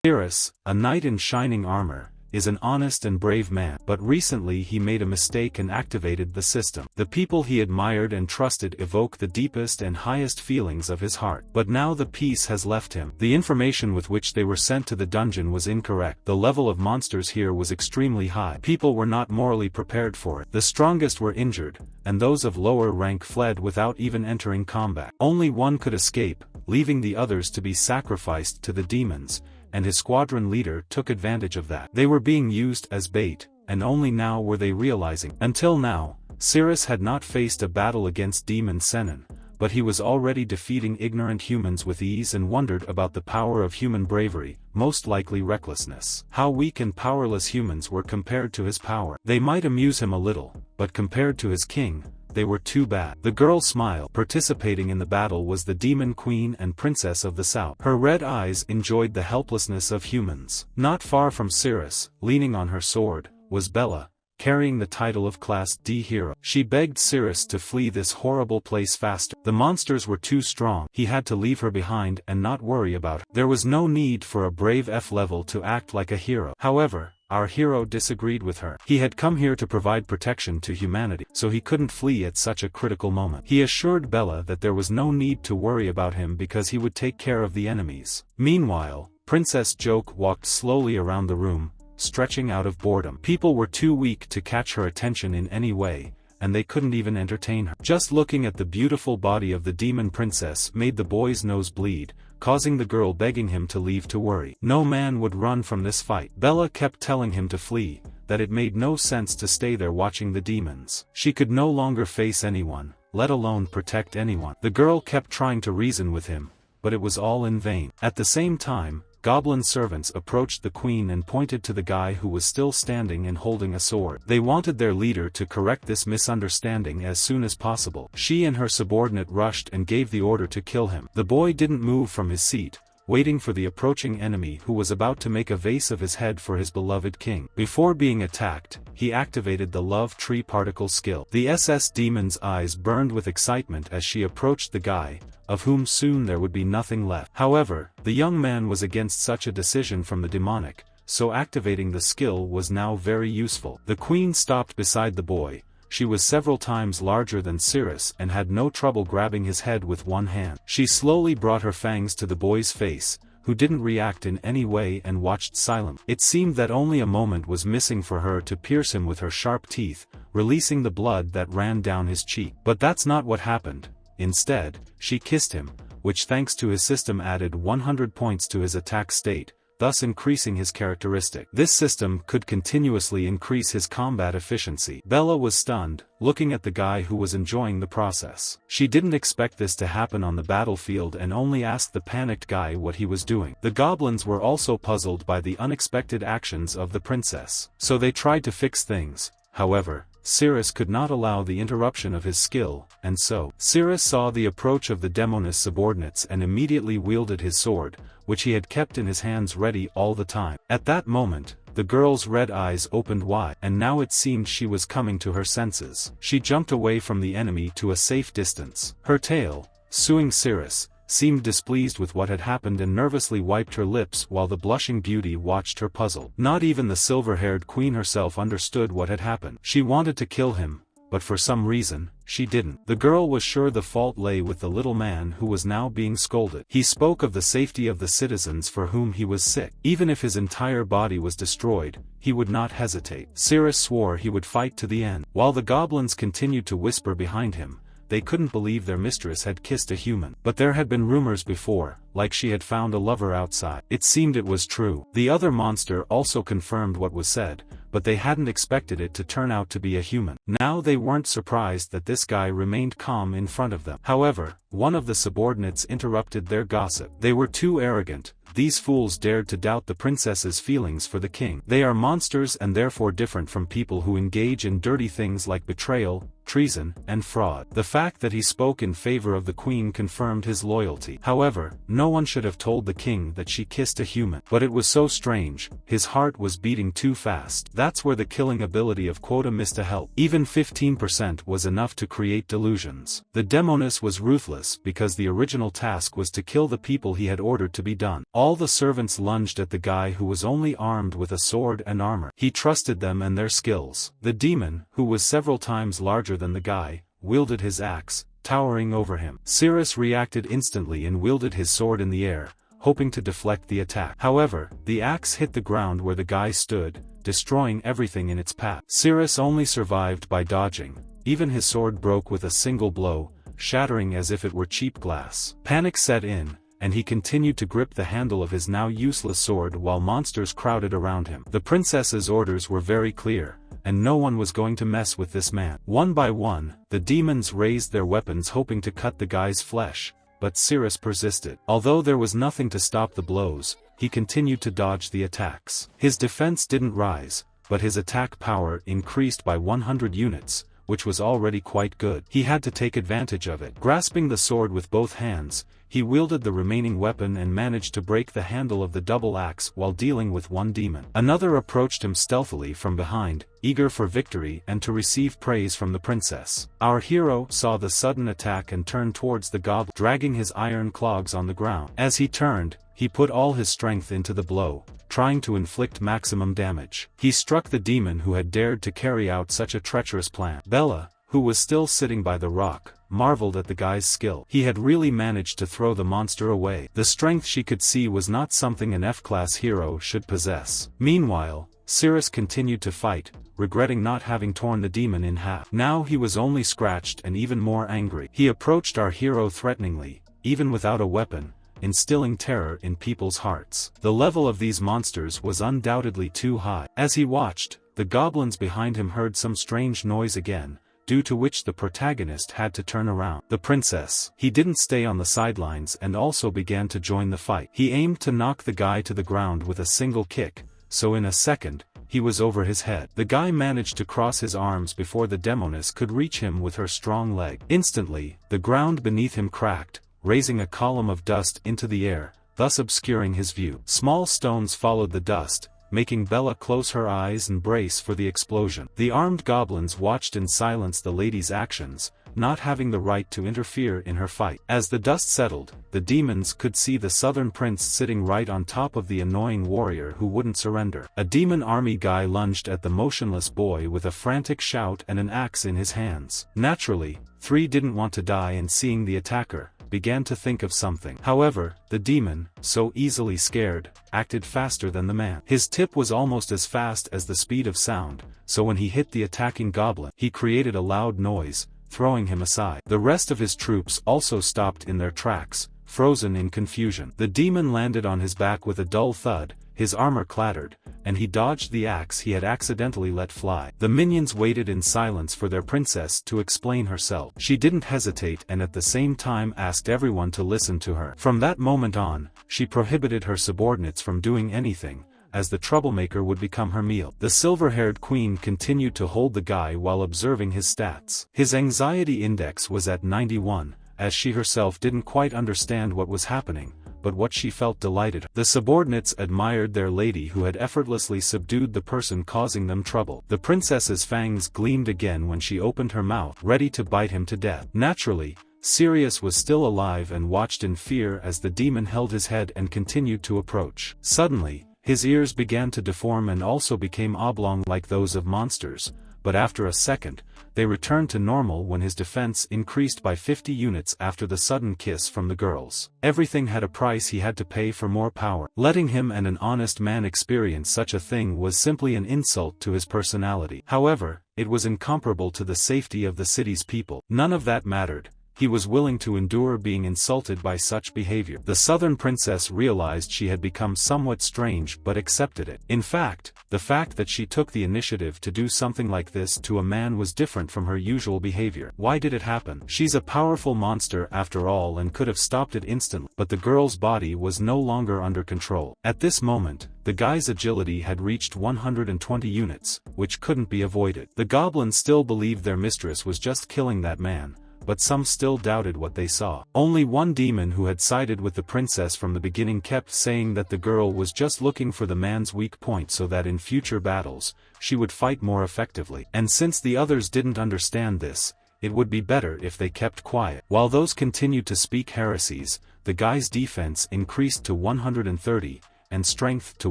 Cirrus, a knight in shining armor, is an honest and brave man, but recently he made a mistake and activated the system. The people he admired and trusted evoke the deepest and highest feelings of his heart. But now the peace has left him. The information with which they were sent to the dungeon was incorrect. The level of monsters here was extremely high. People were not morally prepared for it. The strongest were injured, and those of lower rank fled without even entering combat. Only one could escape, leaving the others to be sacrificed to the demons, and his squadron leader took advantage of that. They were being used as bait, and only now were they realizing. Until now, Cirrus had not faced a battle against Demon Senin, but he was already defeating ignorant humans with ease and wondered about the power of human bravery, most likely recklessness. How weak and powerless humans were compared to his power. They might amuse him a little, but compared to his king, they were too bad. The girl smiled. Participating in the battle was the demon queen and princess of the south. Her red eyes enjoyed the helplessness of humans. Not far from Cirrus, leaning on her sword, was Bella, carrying the title of Class D hero. She begged Cirrus to flee this horrible place faster. The monsters were too strong. He had to leave her behind and not worry about her. There was no need for a brave F level to act like a hero. However, our hero disagreed with her. He had come here to provide protection to humanity, so he couldn't flee at such a critical moment. He assured Bella that there was no need to worry about him because he would take care of the enemies. Meanwhile, Princess Joke walked slowly around the room, stretching out of boredom. People were too weak to catch her attention in any way, and they couldn't even entertain her. Just looking at the beautiful body of the demon princess made the boy's nose bleed, causing the girl begging him to leave to worry. No man would run from this fight. Bella kept telling him to flee, that it made no sense to stay there watching the demons. She could no longer face anyone, let alone protect anyone. The girl kept trying to reason with him, but it was all in vain. At the same time, goblin servants approached the queen and pointed to the guy who was still standing and holding a sword. They wanted their leader to correct this misunderstanding as soon as possible. She and her subordinate rushed and gave the order to kill him. The boy didn't move from his seat, waiting for the approaching enemy who was about to make a vase of his head for his beloved king. Before being attacked, he activated the love tree particle skill. The SS demon's eyes burned with excitement as she approached the guy, of whom soon there would be nothing left. However, the young man was against such a decision from the demonic, so activating the skill was now very useful. The queen stopped beside the boy. She was several times larger than Cirrus and had no trouble grabbing his head with one hand. She slowly brought her fangs to the boy's face, who didn't react in any way and watched silently. It seemed that only a moment was missing for her to pierce him with her sharp teeth, releasing the blood that ran down his cheek. But that's not what happened. Instead, she kissed him, which thanks to his system added 100 points to his attack state, thus increasing his characteristic. This system could continuously increase his combat efficiency. Bella was stunned, looking at the guy who was enjoying the process. She didn't expect this to happen on the battlefield and only asked the panicked guy what he was doing. The goblins were also puzzled by the unexpected actions of the princess, so they tried to fix things. However, Cirrus could not allow the interruption of his skill, and so, Cirrus saw the approach of the demoness subordinates and immediately wielded his sword, which he had kept in his hands ready all the time. At that moment, the girl's red eyes opened wide, and now it seemed she was coming to her senses. She jumped away from the enemy to a safe distance. Her tail, suing Cirrus, seemed displeased with what had happened and nervously wiped her lips while the blushing beauty watched her puzzled. Not even the silver-haired queen herself understood what had happened. She wanted to kill him, but for some reason, she didn't. The girl was sure the fault lay with the little man who was now being scolded. He spoke of the safety of the citizens for whom he was sick. Even if his entire body was destroyed, he would not hesitate. Cirrus swore he would fight to the end. While the goblins continued to whisper behind him, they couldn't believe their mistress had kissed a human. But there had been rumors before, like she had found a lover outside. It seemed it was true. The other monster also confirmed what was said, but they hadn't expected it to turn out to be a human. Now they weren't surprised that this guy remained calm in front of them. However, one of the subordinates interrupted their gossip. They were too arrogant. These fools dared to doubt the princess's feelings for the king. They are monsters and therefore different from people who engage in dirty things like betrayal, treason, and fraud. The fact that he spoke in favor of the queen confirmed his loyalty. However, no one should have told the king that she kissed a human. But it was so strange, his heart was beating too fast. That's where the killing ability of Quota missed a help. Even 15% was enough to create delusions. The demoness was ruthless because the original task was to kill the people he had ordered to be done. All the servants lunged at the guy who was only armed with a sword and armor. He trusted them and their skills. The demon, who was several times larger than the guy, wielded his axe, towering over him. Cirrus reacted instantly and wielded his sword in the air, hoping to deflect the attack. However, the axe hit the ground where the guy stood, destroying everything in its path. Cirrus only survived by dodging. Even his sword broke with a single blow, shattering as if it were cheap glass. Panic set in, and he continued to grip the handle of his now useless sword while monsters crowded around him. The princess's orders were very clear, and no one was going to mess with this man. One by one, the demons raised their weapons hoping to cut the guy's flesh, but Cirrus persisted. Although there was nothing to stop the blows, he continued to dodge the attacks. His defense didn't rise, but his attack power increased by 100 units, which was already quite good. He had to take advantage of it. Grasping the sword with both hands, he wielded the remaining weapon and managed to break the handle of the double axe while dealing with one demon. Another approached him stealthily from behind, eager for victory and to receive praise from the princess. Our hero saw the sudden attack and turned towards the goblin, dragging his iron clogs on the ground. As he turned, he put all his strength into the blow, trying to inflict maximum damage. He struck the demon who had dared to carry out such a treacherous plan. Bella, who was still sitting by the rock, marveled at the guy's skill. He had really managed to throw the monster away. The strength she could see was not something an F-class hero should possess. Meanwhile, Cirrus continued to fight, regretting not having torn the demon in half. Now he was only scratched and even more angry. He approached our hero threateningly, even without a weapon, instilling terror in people's hearts. The level of these monsters was undoubtedly too high. As he watched, the goblins behind him heard some strange noise again, due to which the protagonist had to turn around. The princess. He didn't stay on the sidelines and also began to join the fight. He aimed to knock the guy to the ground with a single kick, so in a second, he was over his head. The guy managed to cross his arms before the demoness could reach him with her strong leg. Instantly, the ground beneath him cracked, raising a column of dust into the air, thus obscuring his view. Small stones followed the dust, making Bella close her eyes and brace for the explosion. The armed goblins watched in silence the lady's actions, not having the right to interfere in her fight. As the dust settled, the demons could see the southern prince sitting right on top of the annoying warrior who wouldn't surrender. A demon army guy lunged at the motionless boy with a frantic shout and an axe in his hands. Naturally, 3 didn't want to die, and seeing the attacker, began to think of something. However, the demon, so easily scared, acted faster than the man. His tip was almost as fast as the speed of sound, so when he hit the attacking goblin, he created a loud noise, throwing him aside. The rest of his troops also stopped in their tracks, frozen in confusion. The demon landed on his back with a dull thud, his armor clattered, and he dodged the axe he had accidentally let fly. The minions waited in silence for their princess to explain herself. She didn't hesitate and at the same time asked everyone to listen to her. From that moment on, she prohibited her subordinates from doing anything, as the troublemaker would become her meal. The silver-haired queen continued to hold the guy while observing his stats. His anxiety index was at 91, as she herself didn't quite understand what was happening, but what she felt delighted. The subordinates admired their lady who had effortlessly subdued the person causing them trouble. The princess's fangs gleamed again when she opened her mouth, ready to bite him to death. Naturally, Sirius was still alive and watched in fear as the demon held his head and continued to approach. Suddenly, his ears began to deform and also became oblong like those of monsters, but after a second, they returned to normal when his defense increased by 50 units after the sudden kiss from the girls. Everything had a price he had to pay for more power. Letting him and an honest man experience such a thing was simply an insult to his personality. However, it was incomparable to the safety of the city's people. None of that mattered. he was willing to endure being insulted by such behavior. The southern princess realized she had become somewhat strange but accepted it. In fact, the fact that she took the initiative to do something like this to a man was different from her usual behavior. Why did it happen? She's a powerful monster after all and could have stopped it instantly, but the girl's body was no longer under control. At this moment, the guy's agility had reached 120 units, which couldn't be avoided. The goblins still believed their mistress was just killing that man, but some still doubted what they saw. Only one demon who had sided with the princess from the beginning kept saying that the girl was just looking for the man's weak point so that in future battles, she would fight more effectively. And since the others didn't understand this, it would be better if they kept quiet. While those continued to speak heresies, the guy's defense increased to 130, and strength to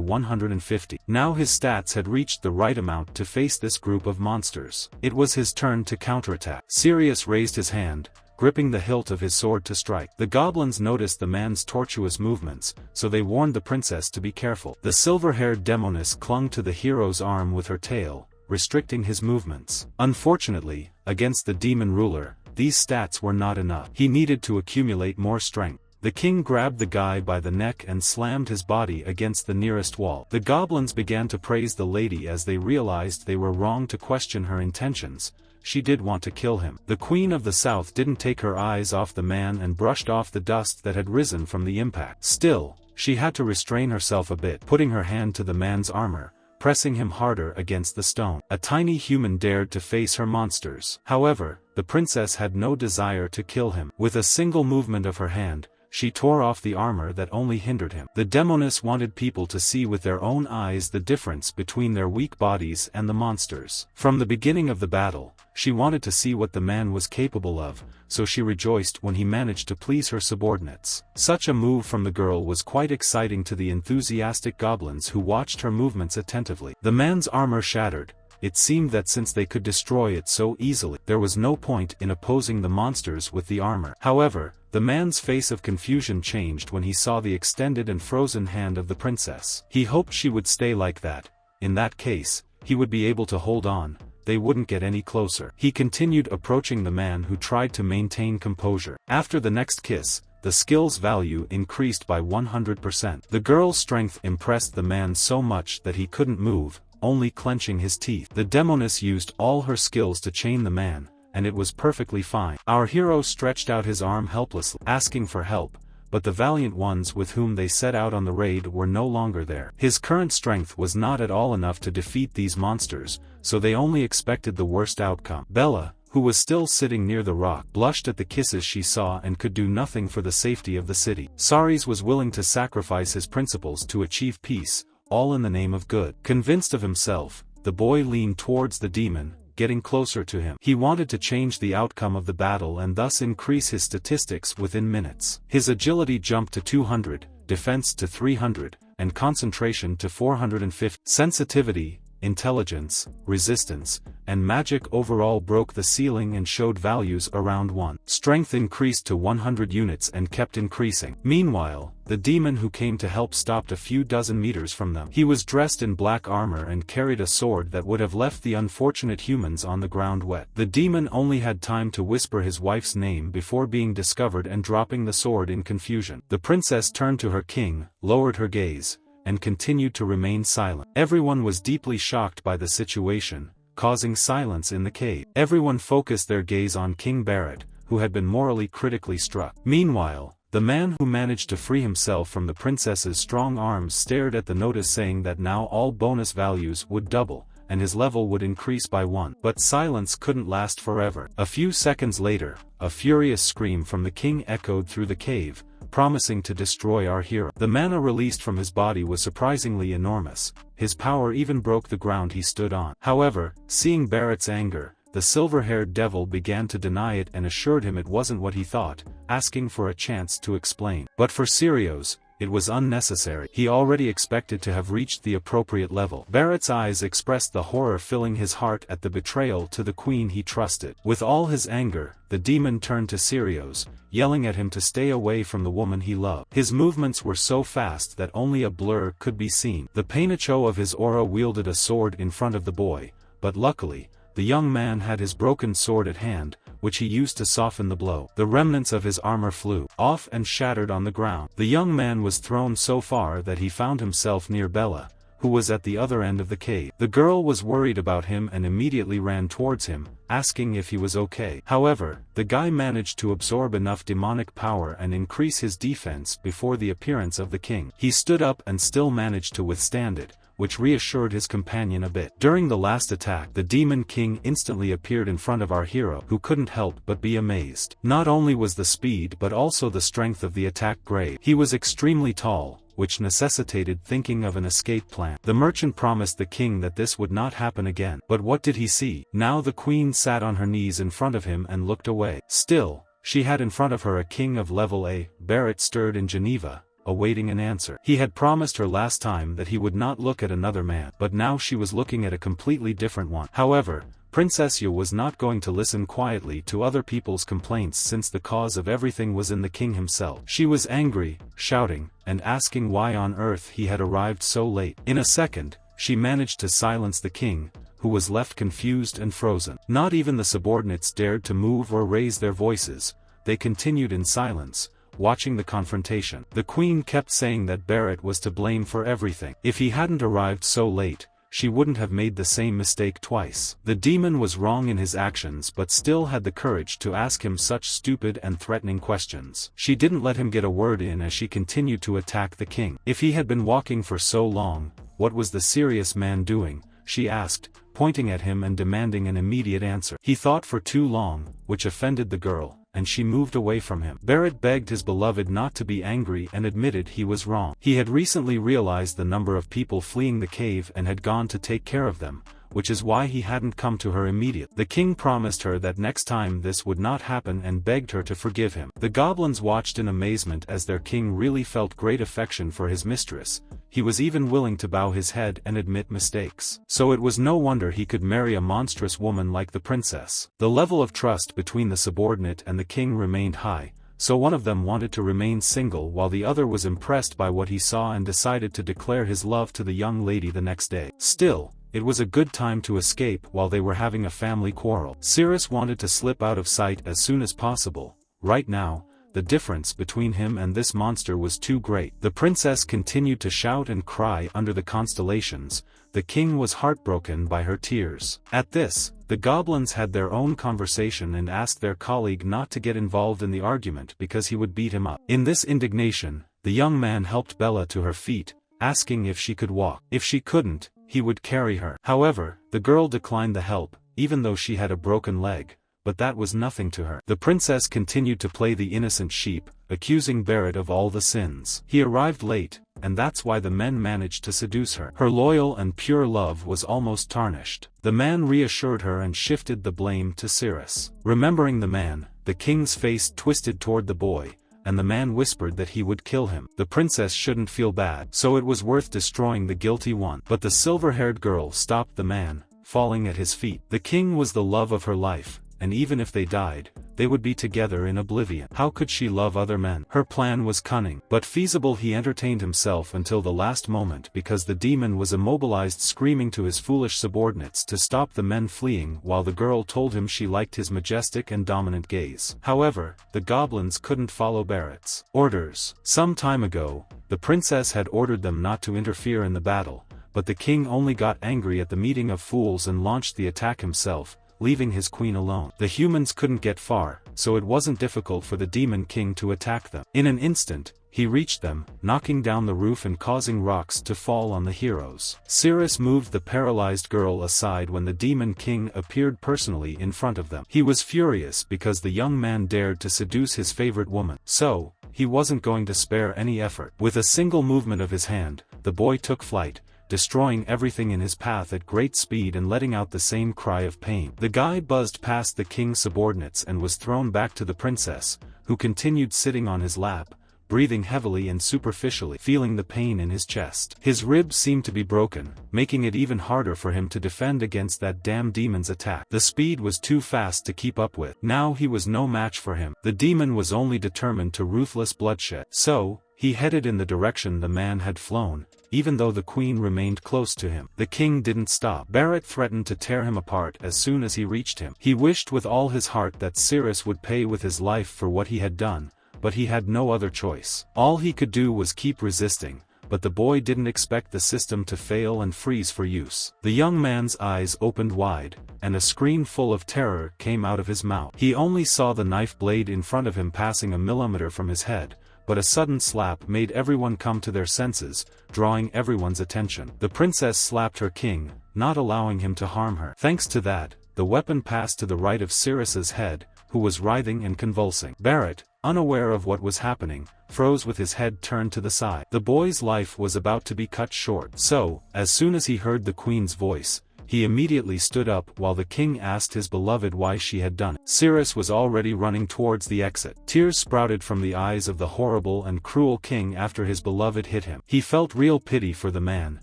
150. Now his stats had reached the right amount to face this group of monsters. It was his turn to counterattack. Sirius raised his hand, gripping the hilt of his sword to strike. The goblins noticed the man's tortuous movements, so they warned the princess to be careful. The silver-haired demoness clung to the hero's arm with her tail, restricting his movements. Unfortunately, against the demon ruler, these stats were not enough. He needed to accumulate more strength. The king grabbed the guy by the neck and slammed his body against the nearest wall. The goblins began to praise the lady as they realized they were wrong to question her intentions. She did want to kill him. The Queen of the South didn't take her eyes off the man and brushed off the dust that had risen from the impact. Still, she had to restrain herself a bit, putting her hand to the man's armor, pressing him harder against the stone. A tiny human dared to face her monsters. However, the princess had no desire to kill him. With a single movement of her hand, she tore off the armor that only hindered him. The demoness wanted people to see with their own eyes the difference between their weak bodies and the monsters. From the beginning of the battle, she wanted to see what the man was capable of, so she rejoiced when he managed to please her subordinates. Such a move from the girl was quite exciting to the enthusiastic goblins who watched her movements attentively. The man's armor shattered. It seemed that since they could destroy it so easily, there was no point in opposing the monsters with the armor. However, the man's face of confusion changed when he saw the extended and frozen hand of the princess. He hoped she would stay like that. In that case, he would be able to hold on. They wouldn't get any closer. He continued approaching the man who tried to maintain composure. After the next kiss, the skill's value increased by 100%. The girl's strength impressed the man so much that he couldn't move, only clenching his teeth. The demoness used all her skills to chain the man, and it was perfectly fine. Our hero stretched out his arm helplessly, asking for help, but the valiant ones with whom they set out on the raid were no longer there. His current strength was not at all enough to defeat these monsters, so they only expected the worst outcome. Bella, who was still sitting near the rock, blushed at the kisses she saw and could do nothing for the safety of the city. Saris was willing to sacrifice his principles to achieve peace, all in the name of good. Convinced of himself, the boy leaned towards the demon, getting closer to him. He wanted to change the outcome of the battle and thus increase his statistics within minutes. His agility jumped to 200, defense to 300, and concentration to 450. Sensitivity, intelligence, resistance, and magic overall broke the ceiling and showed values around 1. Strength increased to 100 units and kept increasing. Meanwhile, the demon who came to help stopped a few dozen meters from them. He was dressed in black armor and carried a sword that would have left the unfortunate humans on the ground wet. The demon only had time to whisper his wife's name before being discovered and dropping the sword in confusion. The princess turned to her king, lowered her gaze, and continued to remain silent. Everyone was deeply shocked by the situation, causing silence in the cave. Everyone focused their gaze on King Barrett, who had been morally critically struck. Meanwhile, the man who managed to free himself from the princess's strong arms stared at the notice saying that now all bonus values would double, and his level would increase by 1. But silence couldn't last forever. A few seconds later, a furious scream from the king echoed through the cave, promising to destroy our hero. The mana released from his body was surprisingly enormous. His power even broke the ground he stood on. However, seeing Barrett's anger, the silver-haired devil began to deny it and assured him it wasn't what he thought, asking for a chance to explain. But for Sirius, it was unnecessary. He already expected to have reached the appropriate level. Barrett's eyes expressed the horror filling his heart at the betrayal to the queen he trusted. With all his anger, the demon turned to Sirius, yelling at him to stay away from the woman he loved. His movements were so fast that only a blur could be seen. The Painicho of his aura wielded a sword in front of the boy, but luckily, the young man had his broken sword at hand, which he used to soften the blow. The remnants of his armor flew off and shattered on the ground. The young man was thrown so far that he found himself near Bella, who was at the other end of the cave. The girl was worried about him and immediately ran towards him, asking if he was okay. However, the guy managed to absorb enough demonic power and increase his defense before the appearance of the king. He stood up and still managed to withstand it, which reassured his companion a bit. During the last attack, the Demon King instantly appeared in front of our hero, who couldn't help but be amazed. Not only was the speed but also the strength of the attack great. He was extremely tall, which necessitated thinking of an escape plan. The merchant promised the king that this would not happen again. But what did he see? Now the queen sat on her knees in front of him and looked away. Still, she had in front of her a king of level A. Barrett stirred in Geneva, awaiting an answer. He had promised her last time that he would not look at another man, but now she was looking at a completely different one. However, Princess Yu was not going to listen quietly to other people's complaints since the cause of everything was in the king himself. She was angry, shouting, and asking why on earth he had arrived so late. In a second, she managed to silence the king, who was left confused and frozen. Not even the subordinates dared to move or raise their voices. They continued in silence, watching the confrontation. The queen kept saying that Barrett was to blame for everything. If he hadn't arrived so late, she wouldn't have made the same mistake twice. The demon was wrong in his actions but still had the courage to ask him such stupid and threatening questions. She didn't let him get a word in as she continued to attack the king. If he had been walking for so long, what was the serious man doing? She asked, pointing at him and demanding an immediate answer. He thought for too long, which offended the girl, and she moved away from him. Barrett begged his beloved not to be angry and admitted he was wrong. He had recently realized the number of people fleeing the cave and had gone to take care of them, which is why he hadn't come to her immediately. The king promised her that next time this would not happen and begged her to forgive him. The goblins watched in amazement as their king really felt great affection for his mistress. He was even willing to bow his head and admit mistakes. So it was no wonder he could marry a monstrous woman like the princess. The level of trust between the subordinate and the king remained high, so one of them wanted to remain single while the other was impressed by what he saw and decided to declare his love to the young lady the next day. Still, it was a good time to escape while they were having a family quarrel. Cirrus wanted to slip out of sight as soon as possible. Right now, the difference between him and this monster was too great. The princess continued to shout and cry under the constellations. The king was heartbroken by her tears. At this, the goblins had their own conversation and asked their colleague not to get involved in the argument because he would beat him up. In this indignation, the young man helped Bella to her feet, asking if she could walk. If she couldn't, he would carry her. However, the girl declined the help, even though she had a broken leg, but that was nothing to her. The princess continued to play the innocent sheep, accusing Barrett of all the sins. He arrived late, and that's why the men managed to seduce her. Her loyal and pure love was almost tarnished. The man reassured her and shifted the blame to Cirrus. Remembering the man, the king's face twisted toward the boy, and the man whispered that he would kill him. The princess shouldn't feel bad, so it was worth destroying the guilty one. But the silver-haired girl stopped the man, falling at his feet. The king was the love of her life, and even if they died, they would be together in oblivion. How could she love other men? Her plan was cunning, but feasible. He entertained himself until the last moment because the demon was immobilized, screaming to his foolish subordinates to stop the men fleeing while the girl told him she liked his majestic and dominant gaze. However, the goblins couldn't follow Barrett's orders. Some time ago, the princess had ordered them not to interfere in the battle, but the king only got angry at the meeting of fools and launched the attack himself, leaving his queen alone. The humans couldn't get far, so it wasn't difficult for the Demon King to attack them. In an instant, he reached them, knocking down the roof and causing rocks to fall on the heroes. Cirrus moved the paralyzed girl aside when the Demon King appeared personally in front of them. He was furious because the young man dared to seduce his favorite woman, so he wasn't going to spare any effort. With a single movement of his hand, the boy took flight, destroying everything in his path at great speed and letting out the same cry of pain. The guy buzzed past the king's subordinates and was thrown back to the princess, who continued sitting on his lap, breathing heavily and superficially, feeling the pain in his chest. His ribs seemed to be broken, making it even harder for him to defend against that damn demon's attack. The speed was too fast to keep up with. Now he was no match for him. The demon was only determined to ruthless bloodshed. So, He headed in the direction the man had flown, even though the queen remained close to him. The king didn't stop. Barrett threatened to tear him apart as soon as he reached him. He wished with all his heart that Cirrus would pay with his life for what he had done, but he had no other choice. All he could do was keep resisting, but the boy didn't expect the system to fail and freeze for use. The young man's eyes opened wide, and a scream full of terror came out of his mouth. He only saw the knife blade in front of him passing a millimeter from his head, but a sudden slap made everyone come to their senses, drawing everyone's attention. The princess slapped her king, not allowing him to harm her. Thanks to that, the weapon passed to the right of Cirrus's head, who was writhing and convulsing. Barrett, unaware of what was happening, froze with his head turned to the side. The boy's life was about to be cut short. So, as soon as he heard the queen's voice, he immediately stood up while the king asked his beloved why she had done it. Cirrus was already running towards the exit. Tears sprouted from the eyes of the horrible and cruel king after his beloved hit him. He felt real pity for the man,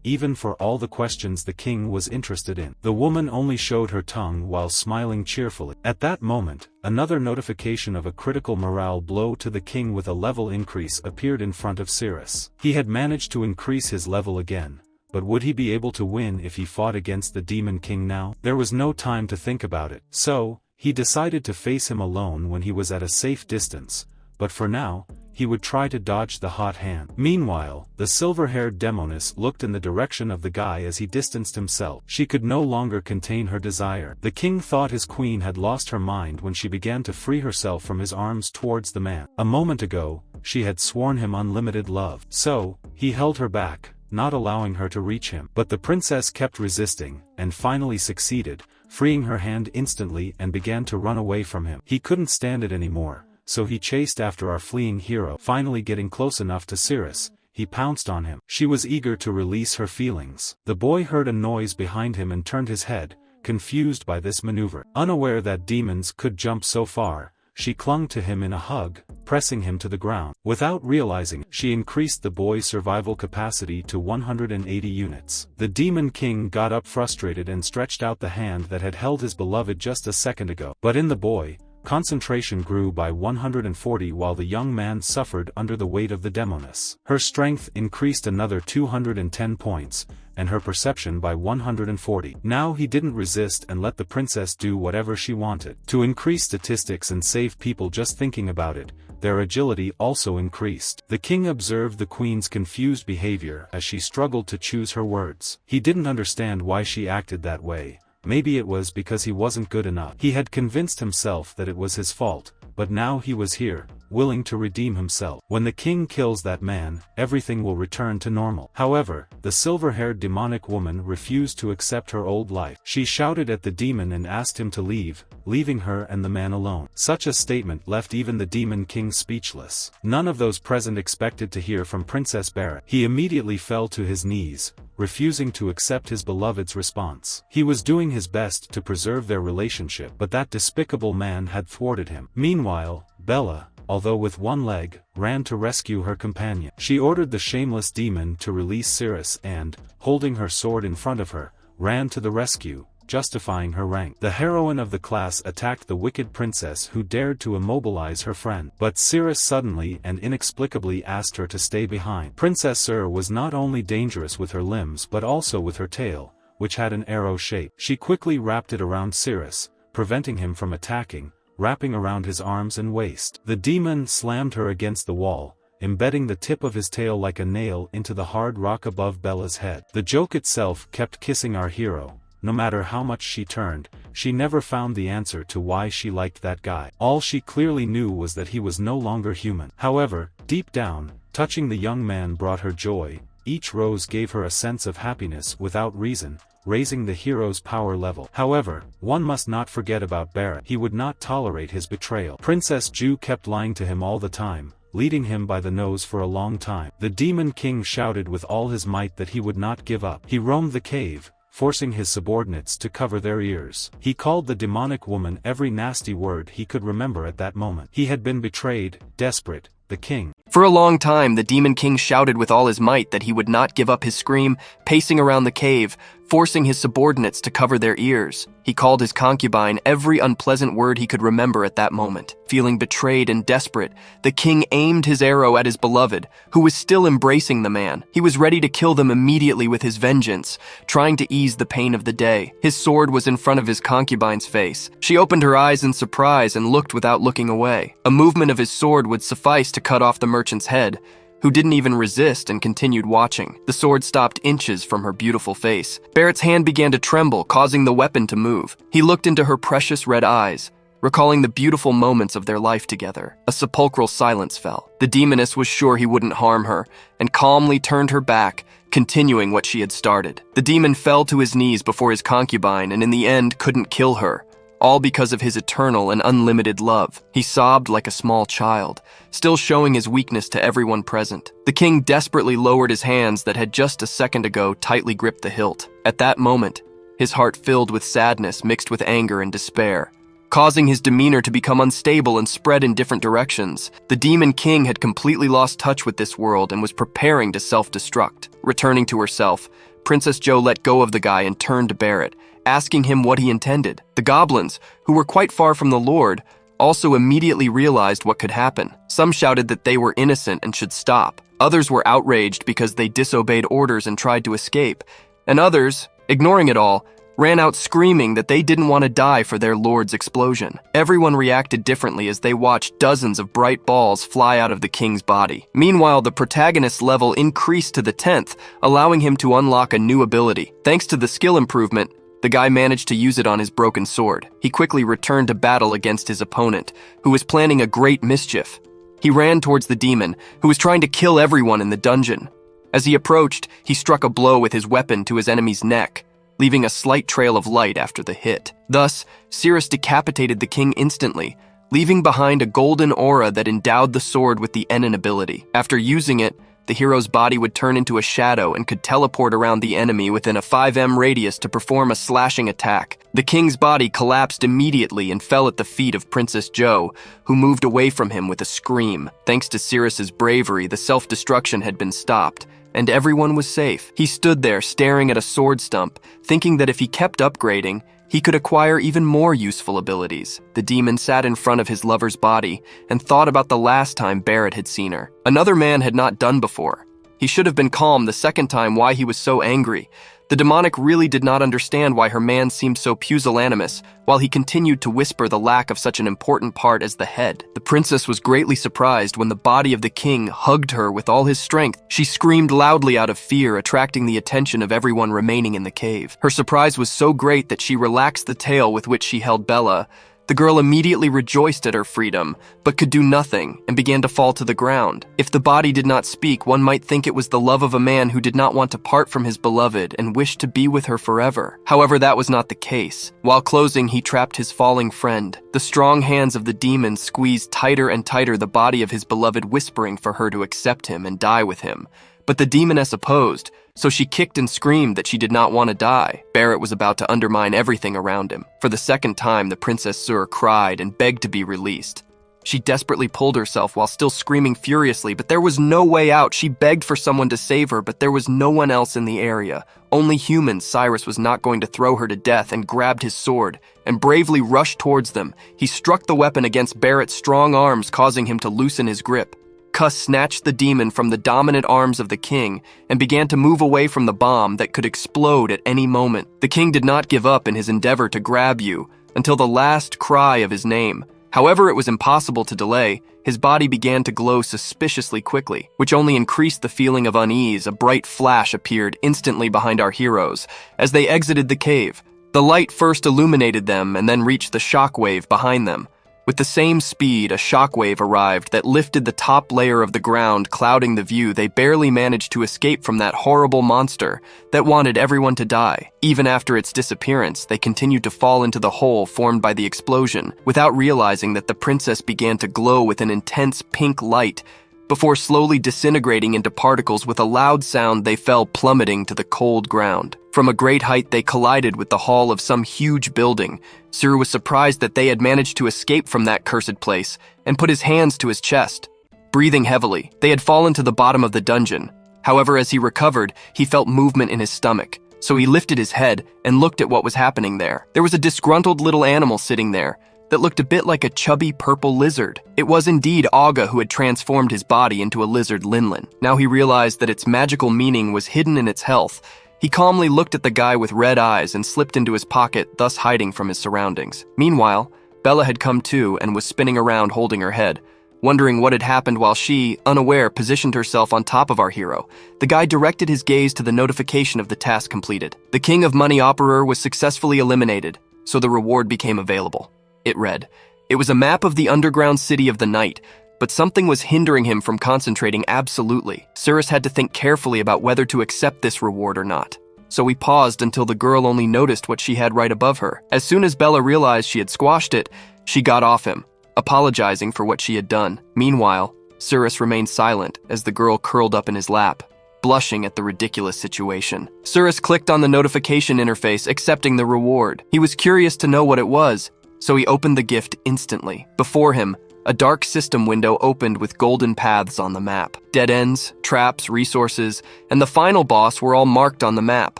even for all the questions the king was interested in. The woman only showed her tongue while smiling cheerfully. At that moment, another notification of a critical morale blow to the king with a level increase appeared in front of Cirrus. He had managed to increase his level again. But would he be able to win if he fought against the Demon King now? There was no time to think about it. So, he decided to face him alone when he was at a safe distance, but for now, he would try to dodge the hot hand. Meanwhile, the silver-haired demoness looked in the direction of the guy as he distanced himself. She could no longer contain her desire. The king thought his queen had lost her mind when she began to free herself from his arms towards the man. A moment ago, she had sworn him unlimited love. So, he held her back, not allowing her to reach him. But the princess kept resisting, and finally succeeded, freeing her hand instantly and began to run away from him. He couldn't stand it anymore, so he chased after our fleeing hero. Finally getting close enough to Cirrus, he pounced on him. She was eager to release her feelings. The boy heard a noise behind him and turned his head, confused by this maneuver. Unaware that demons could jump so far, she clung to him in a hug, pressing him to the ground. Without realizing, she increased the boy's survival capacity to 180 units. The Demon King got up frustrated and stretched out the hand that had held his beloved just a second ago. But in the boy, concentration grew by 140 while the young man suffered under the weight of the demoness. Her strength increased another 210 points, and her perception by 140. Now he didn't resist and let the princess do whatever she wanted. To increase statistics and save people just thinking about it, their agility also increased. The king observed the queen's confused behavior as she struggled to choose her words. He didn't understand why she acted that way. Maybe it was because he wasn't good enough. He had convinced himself that it was his fault, but now he was here, willing to redeem himself. When the king kills that man, everything will return to normal. However, the silver-haired demonic woman refused to accept her old life. She shouted at the demon and asked him to leave, leaving her and the man alone. Such a statement left even the Demon King speechless. None of those present expected to hear from Princess Barrett. He immediately fell to his knees, refusing to accept his beloved's response. He was doing his best to preserve their relationship, but that despicable man had thwarted him. Meanwhile, Bella, although with one leg, ran to rescue her companion. She ordered the shameless demon to release Cirrus and, holding her sword in front of her, ran to the rescue, justifying her rank. The heroine of the class attacked the wicked princess who dared to immobilize her friend. But Cirrus suddenly and inexplicably asked her to stay behind. Princess was not only dangerous with her limbs but also with her tail, which had an arrow shape. She quickly wrapped it around Cirrus, preventing him from attacking, wrapping around his arms and waist. The demon slammed her against the wall, embedding the tip of his tail like a nail into the hard rock above Bella's head. The joke itself kept kissing our hero. No matter how much she turned, she never found the answer to why she liked that guy. All she clearly knew was that he was no longer human. However, deep down, touching the young man brought her joy. Each rose gave her a sense of happiness without reason, raising the hero's power level. However, one must not forget about Barrett. He would not tolerate his betrayal. Princess Ju kept lying to him all the time, leading him by the nose for a long time. The Demon King shouted with all his might that he would not give up. He roamed the cave, forcing his subordinates to cover their ears. He called the demonic woman every nasty word he could remember at that moment. He had been betrayed, desperate, the king. For a long time, the Demon King shouted with all his might that he would not give up his scream, pacing around the cave, forcing his subordinates to cover their ears. He called his concubine every unpleasant word he could remember at that moment. Feeling betrayed and desperate, the king aimed his arrow at his beloved, who was still embracing the man. He was ready to kill them immediately with his vengeance, trying to ease the pain of the day. His sword was in front of his concubine's face. She opened her eyes in surprise and looked without looking away. A movement of his sword would suffice to cut off the merchant's head, who didn't even resist and continued watching. The sword stopped inches from her beautiful face. Barrett's hand began to tremble, causing the weapon to move. He looked into her precious red eyes, recalling the beautiful moments of their life together. A sepulchral silence fell. The demoness was sure he wouldn't harm her, and calmly turned her back, continuing what she had started. The demon fell to his knees before his concubine, and in the end couldn't kill her, all because of his eternal and unlimited love. He sobbed like a small child, still showing his weakness to everyone present. The king desperately lowered his hands that had just a second ago tightly gripped the hilt. At that moment, his heart filled with sadness mixed with anger and despair, causing his demeanor to become unstable and spread in different directions. The demon king had completely lost touch with this world and was preparing to self-destruct. Returning to herself, Princess Jo let go of the guy and turned to Barrett, asking him what he intended. The goblins, who were quite far from the Lord, also immediately realized what could happen. Some shouted that they were innocent and should stop. Others were outraged because they disobeyed orders and tried to escape. And others, ignoring it all, ran out screaming that they didn't want to die for their Lord's explosion. Everyone reacted differently as they watched dozens of bright balls fly out of the king's body. Meanwhile, the protagonist's level increased to the 10th, allowing him to unlock a new ability. Thanks to the skill improvement, the guy managed to use it on his broken sword. He quickly returned to battle against his opponent, who was planning a great mischief. He ran towards the demon, who was trying to kill everyone in the dungeon. As he approached, he struck a blow with his weapon to his enemy's neck, leaving a slight trail of light after the hit. Thus, Cirrus decapitated the king instantly, leaving behind a golden aura that endowed the sword with the Enin ability. After using it, the hero's body would turn into a shadow and could teleport around the enemy within a 5m radius to perform a slashing attack. The king's body collapsed immediately and fell at the feet of Princess Jo, who moved away from him with a scream. Thanks to Cirrus's bravery, the self-destruction had been stopped, and everyone was safe. He stood there staring at a sword stump, thinking that if he kept upgrading, he could acquire even more useful abilities. The demon sat in front of his lover's body and thought about the last time Barrett had seen her. Another man had not done before. He should have been calm the second time why he was so angry. The demonic really did not understand why her man seemed so pusillanimous, while he continued to whisper the lack of such an important part as the head. The princess was greatly surprised when the body of the king hugged her with all his strength. She screamed loudly out of fear, attracting the attention of everyone remaining in the cave. Her surprise was so great that she relaxed the tail with which she held Bella. The girl immediately rejoiced at her freedom, but could do nothing and began to fall to the ground. If the body did not speak, one might think it was the love of a man who did not want to part from his beloved and wished to be with her forever. However, that was not the case. While closing, he trapped his falling friend. The strong hands of the demon squeezed tighter and tighter the body of his beloved, whispering for her to accept him and die with him. But the demoness opposed, so she kicked and screamed that she did not want to die. Barrett was about to undermine everything around him. For the second time, the Princess Sur cried and begged to be released. She desperately pulled herself while still screaming furiously, but there was no way out. She begged for someone to save her, but there was no one else in the area. Only humans. Cyrus was not going to throw her to death and grabbed his sword and bravely rushed towards them. He struck the weapon against Barrett's strong arms, causing him to loosen his grip. Cuss snatched the demon from the dominant arms of the king and began to move away from the bomb that could explode at any moment. The king did not give up in his endeavor to grab you until the last cry of his name. However, it was impossible to delay. His body began to glow suspiciously quickly, which only increased the feeling of unease. A bright flash appeared instantly behind our heroes as they exited the cave. The light first illuminated them and then reached the shockwave behind them. With the same speed, a shockwave arrived that lifted the top layer of the ground, clouding the view. They barely managed to escape from that horrible monster that wanted everyone to die. Even after its disappearance, they continued to fall into the hole formed by the explosion, without realizing that the princess began to glow with an intense pink light. Before slowly disintegrating into particles with a loud sound, they fell plummeting to the cold ground. From a great height, they collided with the hall of some huge building. Sir was surprised that they had managed to escape from that cursed place and put his hands to his chest. Breathing heavily, they had fallen to the bottom of the dungeon. However, as he recovered, he felt movement in his stomach. so he lifted his head and looked at what was happening there. There was a disgruntled little animal sitting there that looked a bit like a chubby purple lizard. It was indeed Aga who had transformed his body into a lizard Linlin. Now he realized that its magical meaning was hidden in its health. He calmly looked at the guy with red eyes and slipped into his pocket, thus hiding from his surroundings. Meanwhile, Bella had come to and was spinning around holding her head, wondering what had happened while she, unaware, positioned herself on top of our hero. The guy directed his gaze to the notification of the task completed. The King of Money Operator was successfully eliminated, so the reward became available. It read, it was a map of the underground city of the night, but something was hindering him from concentrating absolutely. Cirrus had to think carefully about whether to accept this reward or not. So he paused until the girl only noticed what she had right above her. As soon as Bella realized she had squashed it, she got off him, apologizing for what she had done. Meanwhile, Cirrus remained silent as the girl curled up in his lap, blushing at the ridiculous situation. Cirrus clicked on the notification interface, accepting the reward. He was curious to know what it was, so he opened the gift instantly. Before him, a dark system window opened with golden paths on the map. Dead ends, traps, resources, and the final boss were all marked on the map.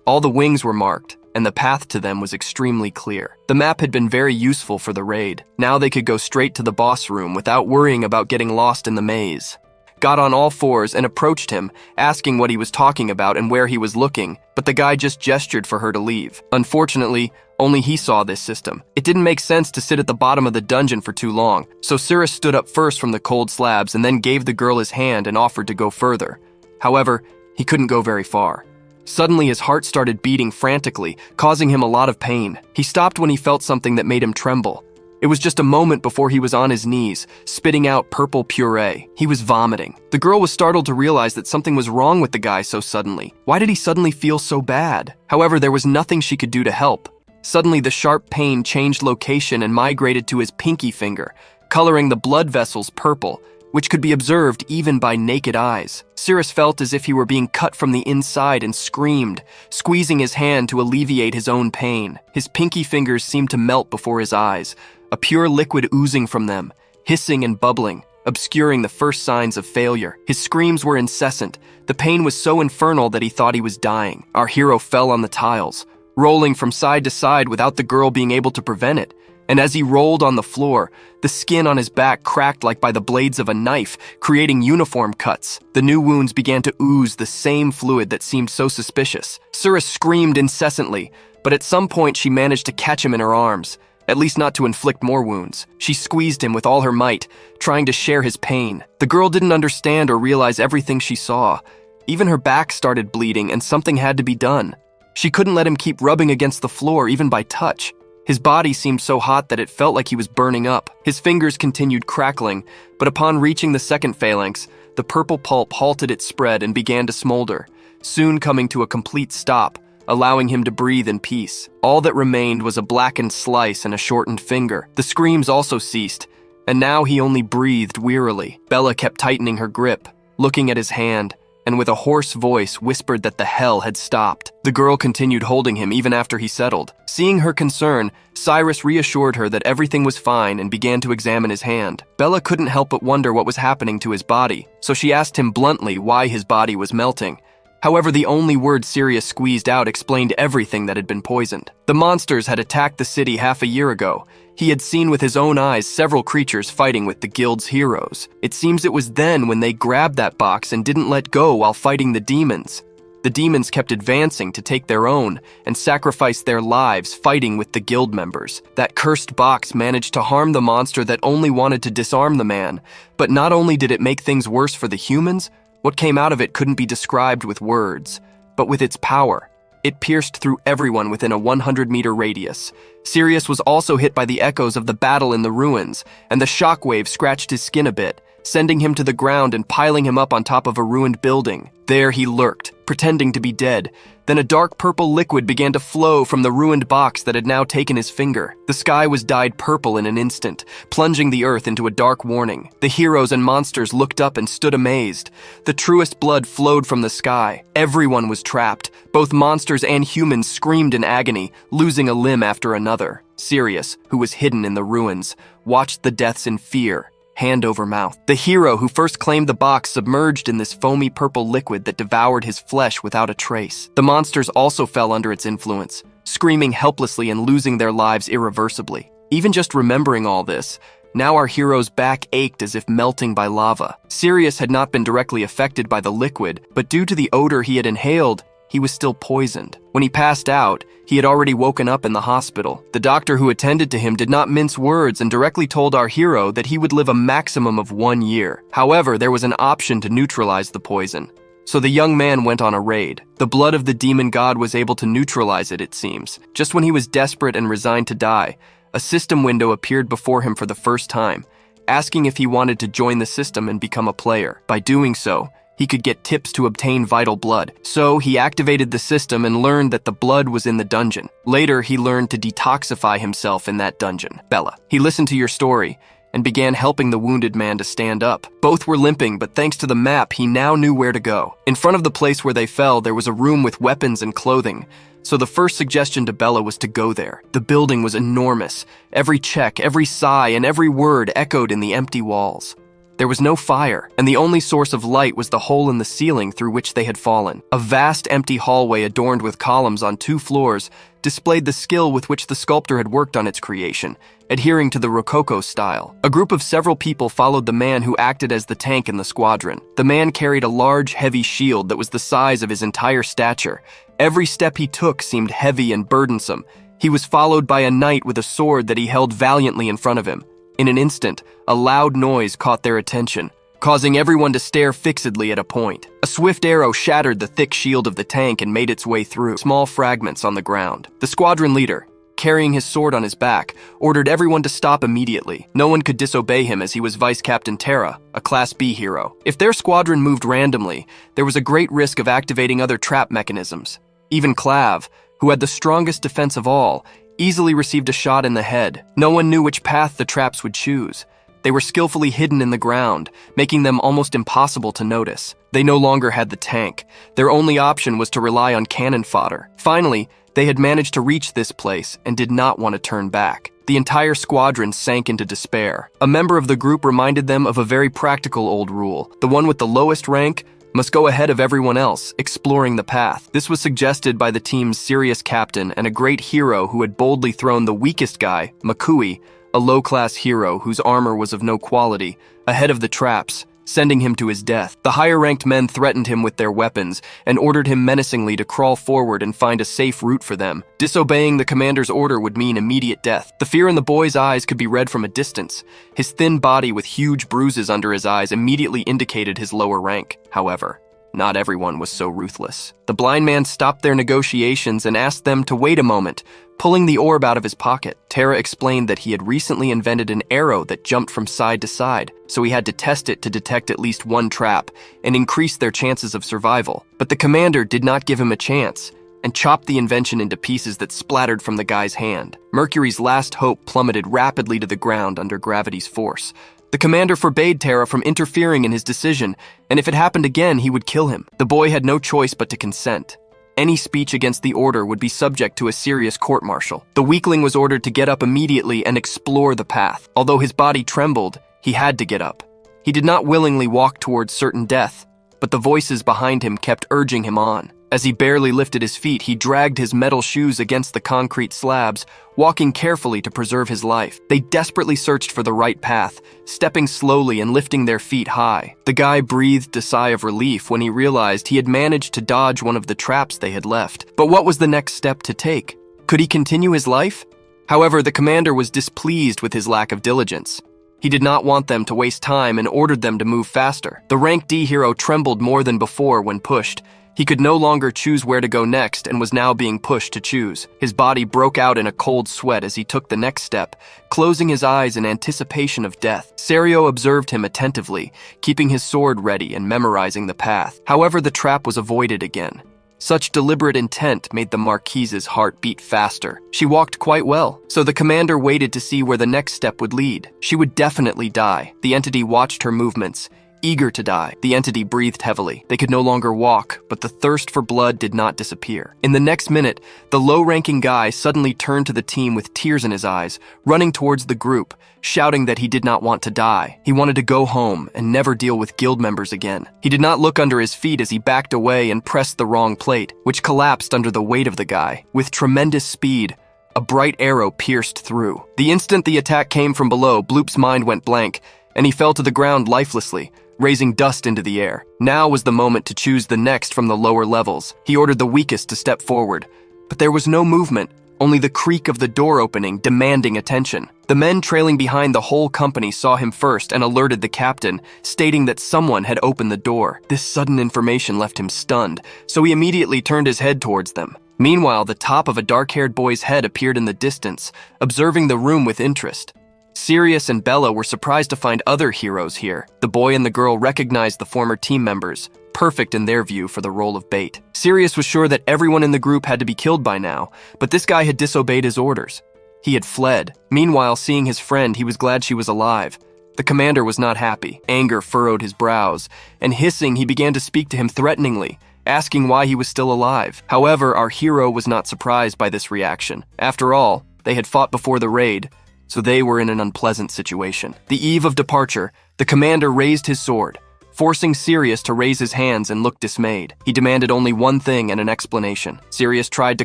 All the wings were marked, and the path to them was extremely clear. The map had been very useful for the raid. Now they could go straight to the boss room without worrying about getting lost in the maze. Got on all fours and approached him, asking what he was talking about and where he was looking, but the guy just gestured for her to leave. Unfortunately, only he saw this system. It didn't make sense to sit at the bottom of the dungeon for too long, so Cirrus stood up first from the cold slabs and then gave the girl his hand and offered to go further. However, he couldn't go very far. Suddenly, his heart started beating frantically, causing him a lot of pain. He stopped when he felt something that made him tremble. It was just a moment before he was on his knees, spitting out purple puree. He was vomiting. The girl was startled to realize that something was wrong with the guy so suddenly. Why did he suddenly feel so bad? However, there was nothing she could do to help. Suddenly, the sharp pain changed location and migrated to his pinky finger, coloring the blood vessels purple, which could be observed even by naked eyes. Cirrus felt as if he were being cut from the inside and screamed, squeezing his hand to alleviate his own pain. His pinky fingers seemed to melt before his eyes, a pure liquid oozing from them, hissing and bubbling, obscuring the first signs of failure. His screams were incessant. The pain was so infernal that he thought he was dying. Our hero fell on the tiles, rolling from side to side without the girl being able to prevent it. And as he rolled on the floor, the skin on his back cracked like by the blades of a knife, creating uniform cuts. The new wounds began to ooze the same fluid that seemed so suspicious. Cirrus screamed incessantly, but at some point she managed to catch him in her arms, at least not to inflict more wounds. She squeezed him with all her might, trying to share his pain. The girl didn't understand or realize everything she saw. Even her back started bleeding, and something had to be done. She couldn't let him keep rubbing against the floor, even by touch. His body seemed so hot that it felt like he was burning up. His fingers continued crackling, but upon reaching the second phalanx, the purple pulp halted its spread and began to smolder, soon coming to a complete stop, allowing him to breathe in peace. All that remained was a blackened slice and a shortened finger. The screams also ceased, and now he only breathed wearily. Bella kept tightening her grip, looking at his hand, and with a hoarse voice whispered that the hell had stopped. The girl continued holding him even after he settled. Seeing her concern, Cyrus reassured her that everything was fine and began to examine his hand. Bella couldn't help but wonder what was happening to his body, so she asked him bluntly why his body was melting. However, the only word Sirius squeezed out explained everything that had been poisoned. The monsters had attacked the city half a year ago. He had seen with his own eyes several creatures fighting with the guild's heroes. It seems it was then when they grabbed that box and didn't let go while fighting the demons. The demons kept advancing to take their own and sacrifice their lives fighting with the guild members. That cursed box managed to harm the monster that only wanted to disarm the man. But not only did it make things worse for the humans, what came out of it couldn't be described with words, but with its power. It pierced through everyone within a 100-meter radius. Sirius was also hit by the echoes of the battle in the ruins, and the shockwave scratched his skin a bit, sending him to the ground and piling him up on top of a ruined building. There he lurked, pretending to be dead. Then a dark purple liquid began to flow from the ruined box that had now taken his finger. The sky was dyed purple in an instant, plunging the earth into a dark warning. The heroes and monsters looked up and stood amazed. The truest blood flowed from the sky. Everyone was trapped. Both monsters and humans screamed in agony, losing a limb after another. Sirius, who was hidden in the ruins, watched the deaths in fear. hand over mouth. The hero who first claimed the box submerged in this foamy purple liquid that devoured his flesh without a trace. The monsters also fell under its influence, screaming helplessly and losing their lives irreversibly. Even just remembering all this, now our hero's back ached as if melting by lava. Sirius had not been directly affected by the liquid, but due to the odor he had inhaled, he was still poisoned. When he passed out, he had already woken up in the hospital. The doctor who attended to him did not mince words and directly told our hero that he would live a maximum of 1 year. However, there was an option to neutralize the poison. So the young man went on a raid. The blood of the demon god was able to neutralize it, it seems. Just when he was desperate and resigned to die, a system window appeared before him for the first time, asking if he wanted to join the system and become a player. By doing so, he could get tips to obtain vital blood. So he activated the system and learned that the blood was in the dungeon. Later, he learned to detoxify himself in that dungeon. Bella. He listened to your story and began helping the wounded man to stand up. Both were limping, but thanks to the map, he now knew where to go. In front of the place where they fell, there was a room with weapons and clothing. So the first suggestion to Bella was to go there. The building was enormous. Every check, every sigh, and every word echoed in the empty walls. There was no fire, and the only source of light was the hole in the ceiling through which they had fallen. A vast empty hallway adorned with columns on 2 floors displayed the skill with which the sculptor had worked on its creation, adhering to the Rococo style. A group of several people followed the man who acted as the tank in the squadron. The man carried a large, heavy shield that was the size of his entire stature. Every step he took seemed heavy and burdensome. He was followed by a knight with a sword that he held valiantly in front of him. In an instant, a loud noise caught their attention, causing everyone to stare fixedly at a point. A swift arrow shattered the thick shield of the tank and made its way through small fragments on the ground. The squadron leader, carrying his sword on his back, ordered everyone to stop immediately. No one could disobey him as he was Vice Captain Terra, a Class B hero. If their squadron moved randomly, there was a great risk of activating other trap mechanisms. Even Clav, who had the strongest defense of all, easily received a shot in the head. No one knew which path the traps would choose. They were skillfully hidden in the ground, making them almost impossible to notice. They no longer had the tank. Their only option was to rely on cannon fodder. Finally, they had managed to reach this place and did not want to turn back. The entire squadron sank into despair. A member of the group reminded them of a very practical old rule. The one with the lowest rank must go ahead of everyone else, exploring the path. This was suggested by the team's serious captain and a great hero who had boldly thrown the weakest guy, Makui, a low-class hero whose armor was of no quality, ahead of the traps, sending him to his death. The higher-ranked men threatened him with their weapons and ordered him menacingly to crawl forward and find a safe route for them. Disobeying the commander's order would mean immediate death. The fear in the boy's eyes could be read from a distance. His thin body with huge bruises under his eyes immediately indicated his lower rank. However, not everyone was so ruthless. The blind man stopped their negotiations and asked them to wait a moment, pulling the orb out of his pocket. Terra explained that he had recently invented an arrow that jumped from side to side, so he had to test it to detect at least one trap and increase their chances of survival. But the commander did not give him a chance and chopped the invention into pieces that splattered from the guy's hand. Mercury's last hope plummeted rapidly to the ground under gravity's force. The commander forbade Terra from interfering in his decision, and if it happened again, he would kill him. The boy had no choice but to consent. Any speech against the order would be subject to a serious court-martial. The weakling was ordered to get up immediately and explore the path. Although his body trembled, he had to get up. He did not willingly walk towards certain death, but the voices behind him kept urging him on. As he barely lifted his feet, he dragged his metal shoes against the concrete slabs, walking carefully to preserve his life. They desperately searched for the right path, stepping slowly and lifting their feet high. The guy breathed a sigh of relief when he realized he had managed to dodge one of the traps they had left. But what was the next step to take? Could he continue his life? However, the commander was displeased with his lack of diligence. He did not want them to waste time and ordered them to move faster. The rank D hero trembled more than before when pushed. He could no longer choose where to go next and was now being pushed to choose. His body broke out in a cold sweat as he took the next step, closing his eyes in anticipation of death. Serio observed him attentively, keeping his sword ready and memorizing the path. However, the trap was avoided again. Such deliberate intent made the Marquise's heart beat faster. She walked quite well, so the commander waited to see where the next step would lead. She would definitely die. The entity watched her movements, eager to die. The entity breathed heavily. They could no longer walk, but the thirst for blood did not disappear. In the next minute, the low-ranking guy suddenly turned to the team with tears in his eyes, running towards the group, shouting that he did not want to die. He wanted to go home and never deal with guild members again. He did not look under his feet as he backed away and pressed the wrong plate, which collapsed under the weight of the guy. With tremendous speed, a bright arrow pierced through. The instant the attack came from below, Bloop's mind went blank, and he fell to the ground lifelessly, raising dust into the air. Now was the moment to choose the next from the lower levels. He ordered the weakest to step forward, but there was no movement, only the creak of the door opening, demanding attention. The men trailing behind the whole company saw him first and alerted the captain, stating that someone had opened the door. This sudden information left him stunned, so he immediately turned his head towards them. Meanwhile, the top of a dark-haired boy's head appeared in the distance, observing the room with interest. Sirius and Bella were surprised to find other heroes here. The boy and the girl recognized the former team members, perfect in their view for the role of bait. Sirius was sure that everyone in the group had to be killed by now, but this guy had disobeyed his orders. He had fled. Meanwhile, seeing his friend, he was glad she was alive. The commander was not happy. Anger furrowed his brows, and hissing, he began to speak to him threateningly, asking why he was still alive. However, our hero was not surprised by this reaction. After all, they had fought before the raid, so they were in an unpleasant situation. The eve of departure, the commander raised his sword, forcing Sirius to raise his hands and look dismayed. He demanded only one thing and an explanation. Sirius tried to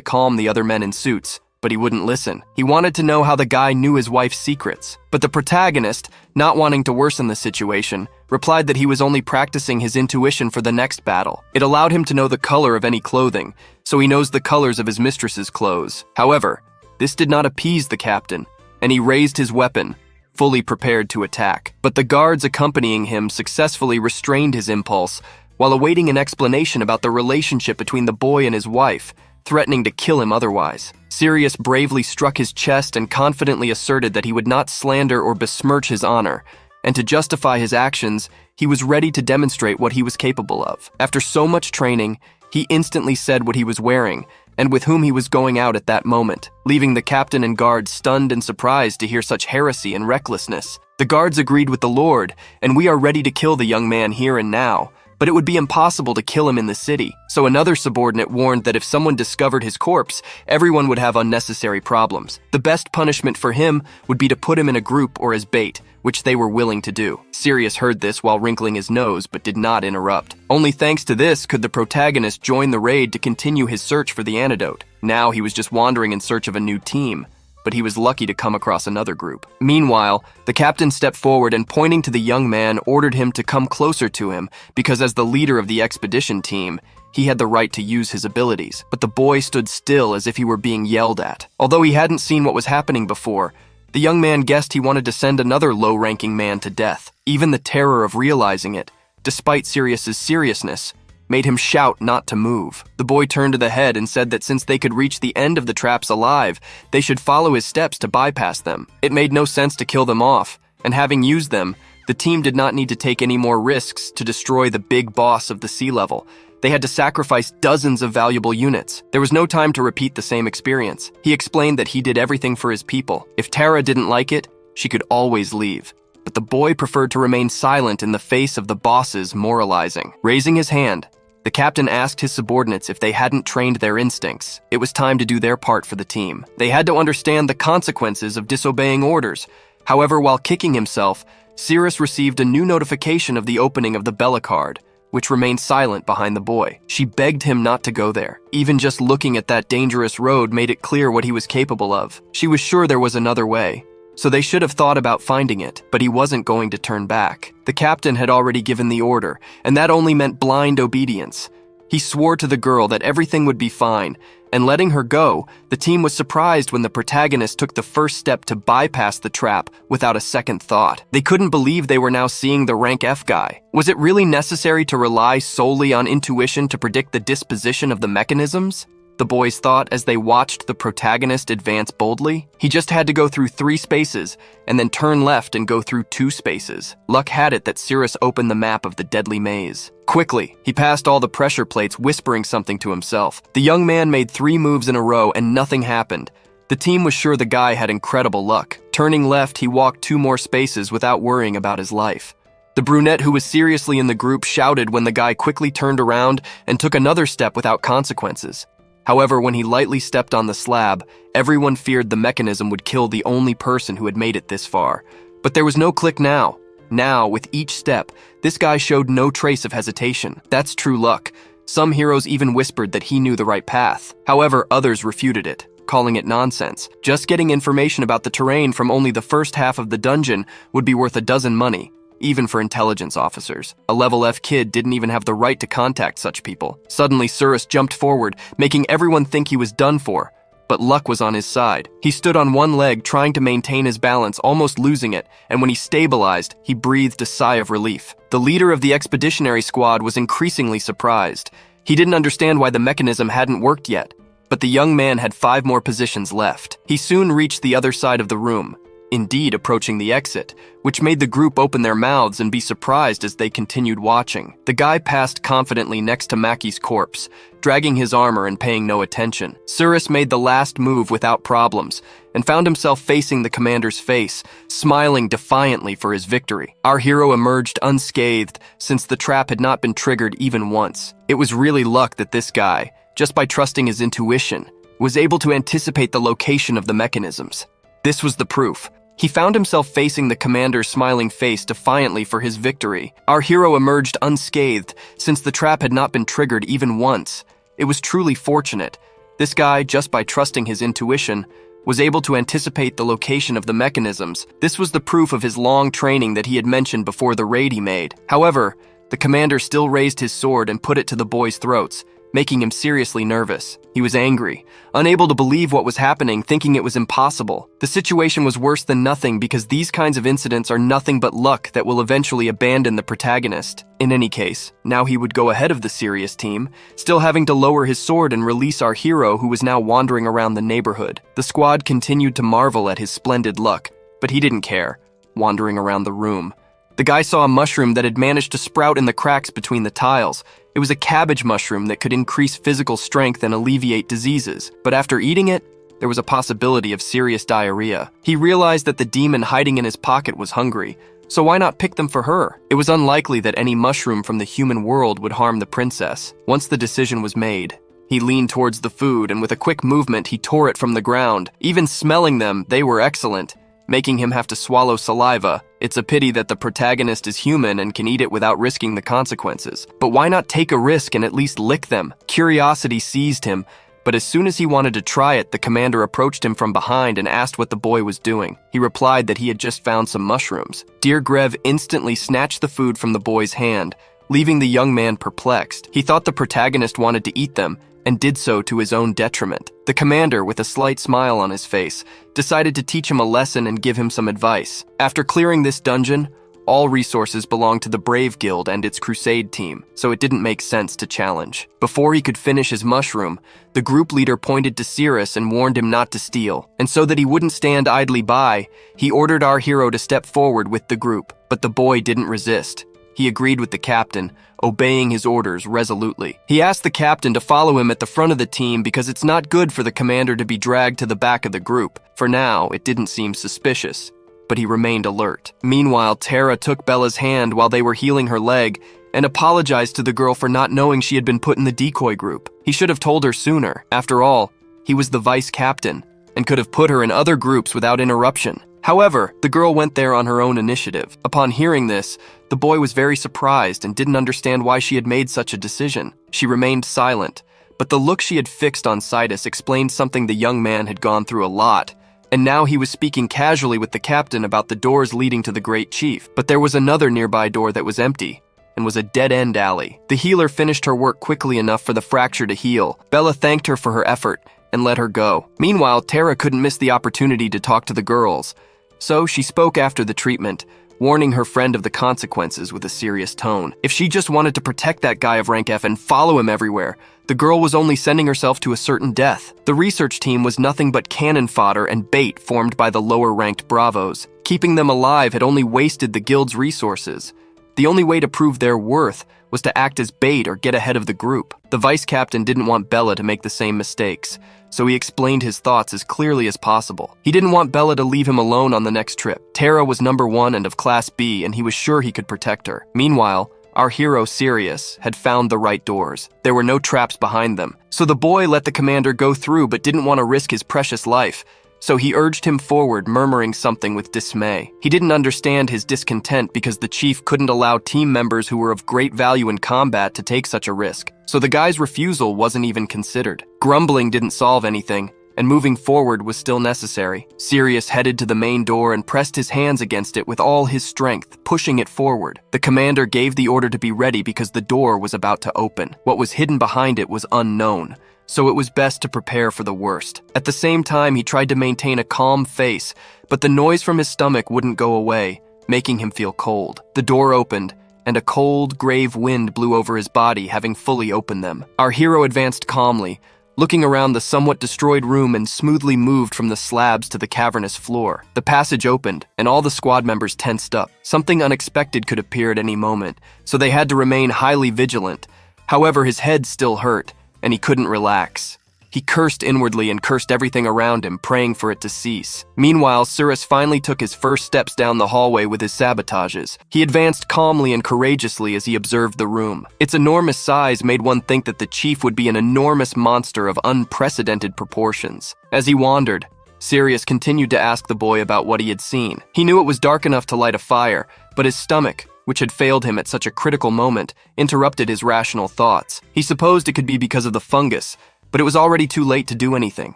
calm the other men in suits, but he wouldn't listen. He wanted to know how the guy knew his wife's secrets. But the protagonist, not wanting to worsen the situation, replied that he was only practicing his intuition for the next battle. It allowed him to know the color of any clothing, so he knows the colors of his mistress's clothes. However, this did not appease the captain, and he raised his weapon, fully prepared to attack. But the guards accompanying him successfully restrained his impulse while awaiting an explanation about the relationship between the boy and his wife, threatening to kill him otherwise. Sirius bravely struck his chest and confidently asserted that he would not slander or besmirch his honor, and to justify his actions, he was ready to demonstrate what he was capable of. After so much training, he instantly said what he was wearing, and with whom he was going out at that moment, leaving the captain and guards stunned and surprised to hear such heresy and recklessness. The guards agreed with the Lord, and we are ready to kill the young man here and now, but it would be impossible to kill him in the city. So another subordinate warned that if someone discovered his corpse, everyone would have unnecessary problems. The best punishment for him would be to put him in a group or as bait, which they were willing to do. Sirius heard this while wrinkling his nose, but did not interrupt. Only thanks to this could the protagonist join the raid to continue his search for the antidote. Now he was just wandering in search of a new team, but he was lucky to come across another group. Meanwhile, the captain stepped forward and, pointing to the young man, ordered him to come closer to him because as the leader of the expedition team, he had the right to use his abilities. But the boy stood still as if he were being yelled at. Although he hadn't seen what was happening before, the young man guessed he wanted to send another low-ranking man to death. Even the terror of realizing it, despite Sirius's seriousness, made him shout not to move. The boy turned to the head and said that since they could reach the end of the traps alive, they should follow his steps to bypass them. It made no sense to kill them off, and having used them, the team did not need to take any more risks to destroy the big boss of the sea level. They had to sacrifice dozens of valuable units. There was no time to repeat the same experience. He explained that he did everything for his people. If Tara didn't like it, she could always leave. But the boy preferred to remain silent in the face of the boss's moralizing. Raising his hand, the captain asked his subordinates if they hadn't trained their instincts. It was time to do their part for the team. They had to understand the consequences of disobeying orders. However, while kicking himself, Sirius received a new notification of the opening of the Bella card, which remained silent behind the boy. She begged him not to go there. Even just looking at that dangerous road made it clear what he was capable of. She was sure there was another way, so they should have thought about finding it, but he wasn't going to turn back. The captain had already given the order, and that only meant blind obedience. He swore to the girl that everything would be fine, and letting her go, the team was surprised when the protagonist took the first step to bypass the trap without a second thought. They couldn't believe they were now seeing the rank F guy. Was it really necessary to rely solely on intuition to predict the disposition of the mechanisms? The boys thought as they watched the protagonist advance boldly. He just had to go through 3 spaces and then turn left and go through 2 spaces. Luck had it that Sirius opened the map of the deadly maze. Quickly, he passed all the pressure plates, whispering something to himself. The young man made 3 moves in a row and nothing happened. The team was sure the guy had incredible luck. Turning left, he walked 2 more spaces without worrying about his life. The brunette who was seriously in the group shouted when the guy quickly turned around and took another step without consequences. However, when he lightly stepped on the slab, everyone feared the mechanism would kill the only person who had made it this far. But there was no click now. Now, with each step, this guy showed no trace of hesitation. That's true luck. Some heroes even whispered that he knew the right path. However, others refuted it, calling it nonsense. Just getting information about the terrain from only the first half of the dungeon would be worth a dozen money, even for intelligence officers. A level F kid didn't even have the right to contact such people. Suddenly, Surus jumped forward, making everyone think he was done for. But luck was on his side. He stood on one leg, trying to maintain his balance, almost losing it, and when he stabilized, he breathed a sigh of relief. The leader of the expeditionary squad was increasingly surprised. He didn't understand why the mechanism hadn't worked yet, but the young man had 5 more positions left. He soon reached the other side of the room, indeed approaching the exit, which made the group open their mouths and be surprised as they continued watching. The guy passed confidently next to Maki's corpse, dragging his armor and paying no attention. Surus made the last move without problems and found himself facing the commander's face, smiling defiantly for his victory. Our hero emerged unscathed since the trap had not been triggered even once. It was really luck that this guy, just by trusting his intuition, was able to anticipate the location of the mechanisms. This was the proof. He found himself facing the commander's smiling face defiantly for his victory. Our hero emerged unscathed since the trap had not been triggered even once. It was truly fortunate. This guy, just by trusting his intuition, was able to anticipate the location of the mechanisms. This was the proof of his long training that he had mentioned before the raid he made. However, the commander still raised his sword and put it to the boys' throats, making him seriously nervous. He was angry, unable to believe what was happening, thinking it was impossible. The situation was worse than nothing because these kinds of incidents are nothing but luck that will eventually abandon the protagonist. In any case, now he would go ahead of the serious team, still having to lower his sword and release our hero who was now wandering around the neighborhood. The squad continued to marvel at his splendid luck, but he didn't care, wandering around the room. The guy saw a mushroom that had managed to sprout in the cracks between the tiles. It was a cabbage mushroom that could increase physical strength and alleviate diseases, but after eating it, there was a possibility of serious diarrhea. He realized that the demon hiding in his pocket was hungry, so why not pick them for her? It was unlikely that any mushroom from the human world would harm the princess. Once the decision was made, he leaned towards the food, and with a quick movement, he tore it from the ground. Even smelling them, they were excellent, making him have to swallow saliva. It's a pity that the protagonist is human and can eat it without risking the consequences. But why not take a risk and at least lick them? Curiosity seized him, but as soon as he wanted to try it, the commander approached him from behind and asked what the boy was doing. He replied that he had just found some mushrooms. Dear Grev instantly snatched the food from the boy's hand, leaving the young man perplexed. He thought the protagonist wanted to eat them, and did so to his own detriment. The commander, with a slight smile on his face, decided to teach him a lesson and give him some advice. After clearing this dungeon, all resources belonged to the Brave Guild and its crusade team, so it didn't make sense to challenge. Before he could finish his mushroom, the group leader pointed to Cirrus and warned him not to steal. And so that he wouldn't stand idly by, he ordered our hero to step forward with the group, but the boy didn't resist. He agreed with the captain, obeying his orders resolutely. He asked the captain to follow him at the front of the team because it's not good for the commander to be dragged to the back of the group. For now, it didn't seem suspicious, but he remained alert. Meanwhile, Tara took Bella's hand while they were healing her leg and apologized to the girl for not knowing she had been put in the decoy group. He should have told her sooner. After all, he was the vice captain and could have put her in other groups without interruption. However, the girl went there on her own initiative. Upon hearing this, the boy was very surprised and didn't understand why she had made such a decision. She remained silent, but the look she had fixed on Sidus explained something the young man had gone through a lot, and now he was speaking casually with the captain about the doors leading to the Great Chief. But there was another nearby door that was empty, and was a dead-end alley. The healer finished her work quickly enough for the fracture to heal. Bella thanked her for her effort and let her go. Meanwhile, Tara couldn't miss the opportunity to talk to the girls, so she spoke after the treatment, warning her friend of the consequences with a serious tone. If she just wanted to protect that guy of rank F and follow him everywhere, the girl was only sending herself to a certain death. The research team was nothing but cannon fodder and bait formed by the lower-ranked bravos. Keeping them alive had only wasted the guild's resources. The only way to prove their worth was to act as bait or get ahead of the group. The vice captain didn't want Bella to make the same mistakes, so he explained his thoughts as clearly as possible. He didn't want Bella to leave him alone on the next trip. Tara was number 1 and of Class B, and he was sure he could protect her. Meanwhile, our hero, Sirius, had found the right doors. There were no traps behind them, so the boy let the commander go through but didn't want to risk his precious life. So he urged him forward, murmuring something with dismay. He didn't understand his discontent because the chief couldn't allow team members who were of great value in combat to take such a risk. So the guy's refusal wasn't even considered. Grumbling didn't solve anything, and moving forward was still necessary. Sirius headed to the main door and pressed his hands against it with all his strength, pushing it forward. The commander gave the order to be ready because the door was about to open. What was hidden behind it was unknown, so it was best to prepare for the worst. At the same time, he tried to maintain a calm face, but the noise from his stomach wouldn't go away, making him feel cold. The door opened, and a cold, grave wind blew over his body, having fully opened them. Our hero advanced calmly, looking around the somewhat destroyed room, and smoothly moved from the slabs to the cavernous floor. The passage opened, and all the squad members tensed up. Something unexpected could appear at any moment, so they had to remain highly vigilant. However, his head still hurt, and he couldn't relax. He cursed inwardly and cursed everything around him, praying for it to cease. Meanwhile, Sirius finally took his first steps down the hallway with his sabotages. He advanced calmly and courageously as he observed the room. Its enormous size made one think that the chief would be an enormous monster of unprecedented proportions. As he wandered, Sirius continued to ask the boy about what he had seen. He knew it was dark enough to light a fire, but his stomach, which had failed him at such a critical moment, interrupted his rational thoughts. He supposed it could be because of the fungus, but it was already too late to do anything.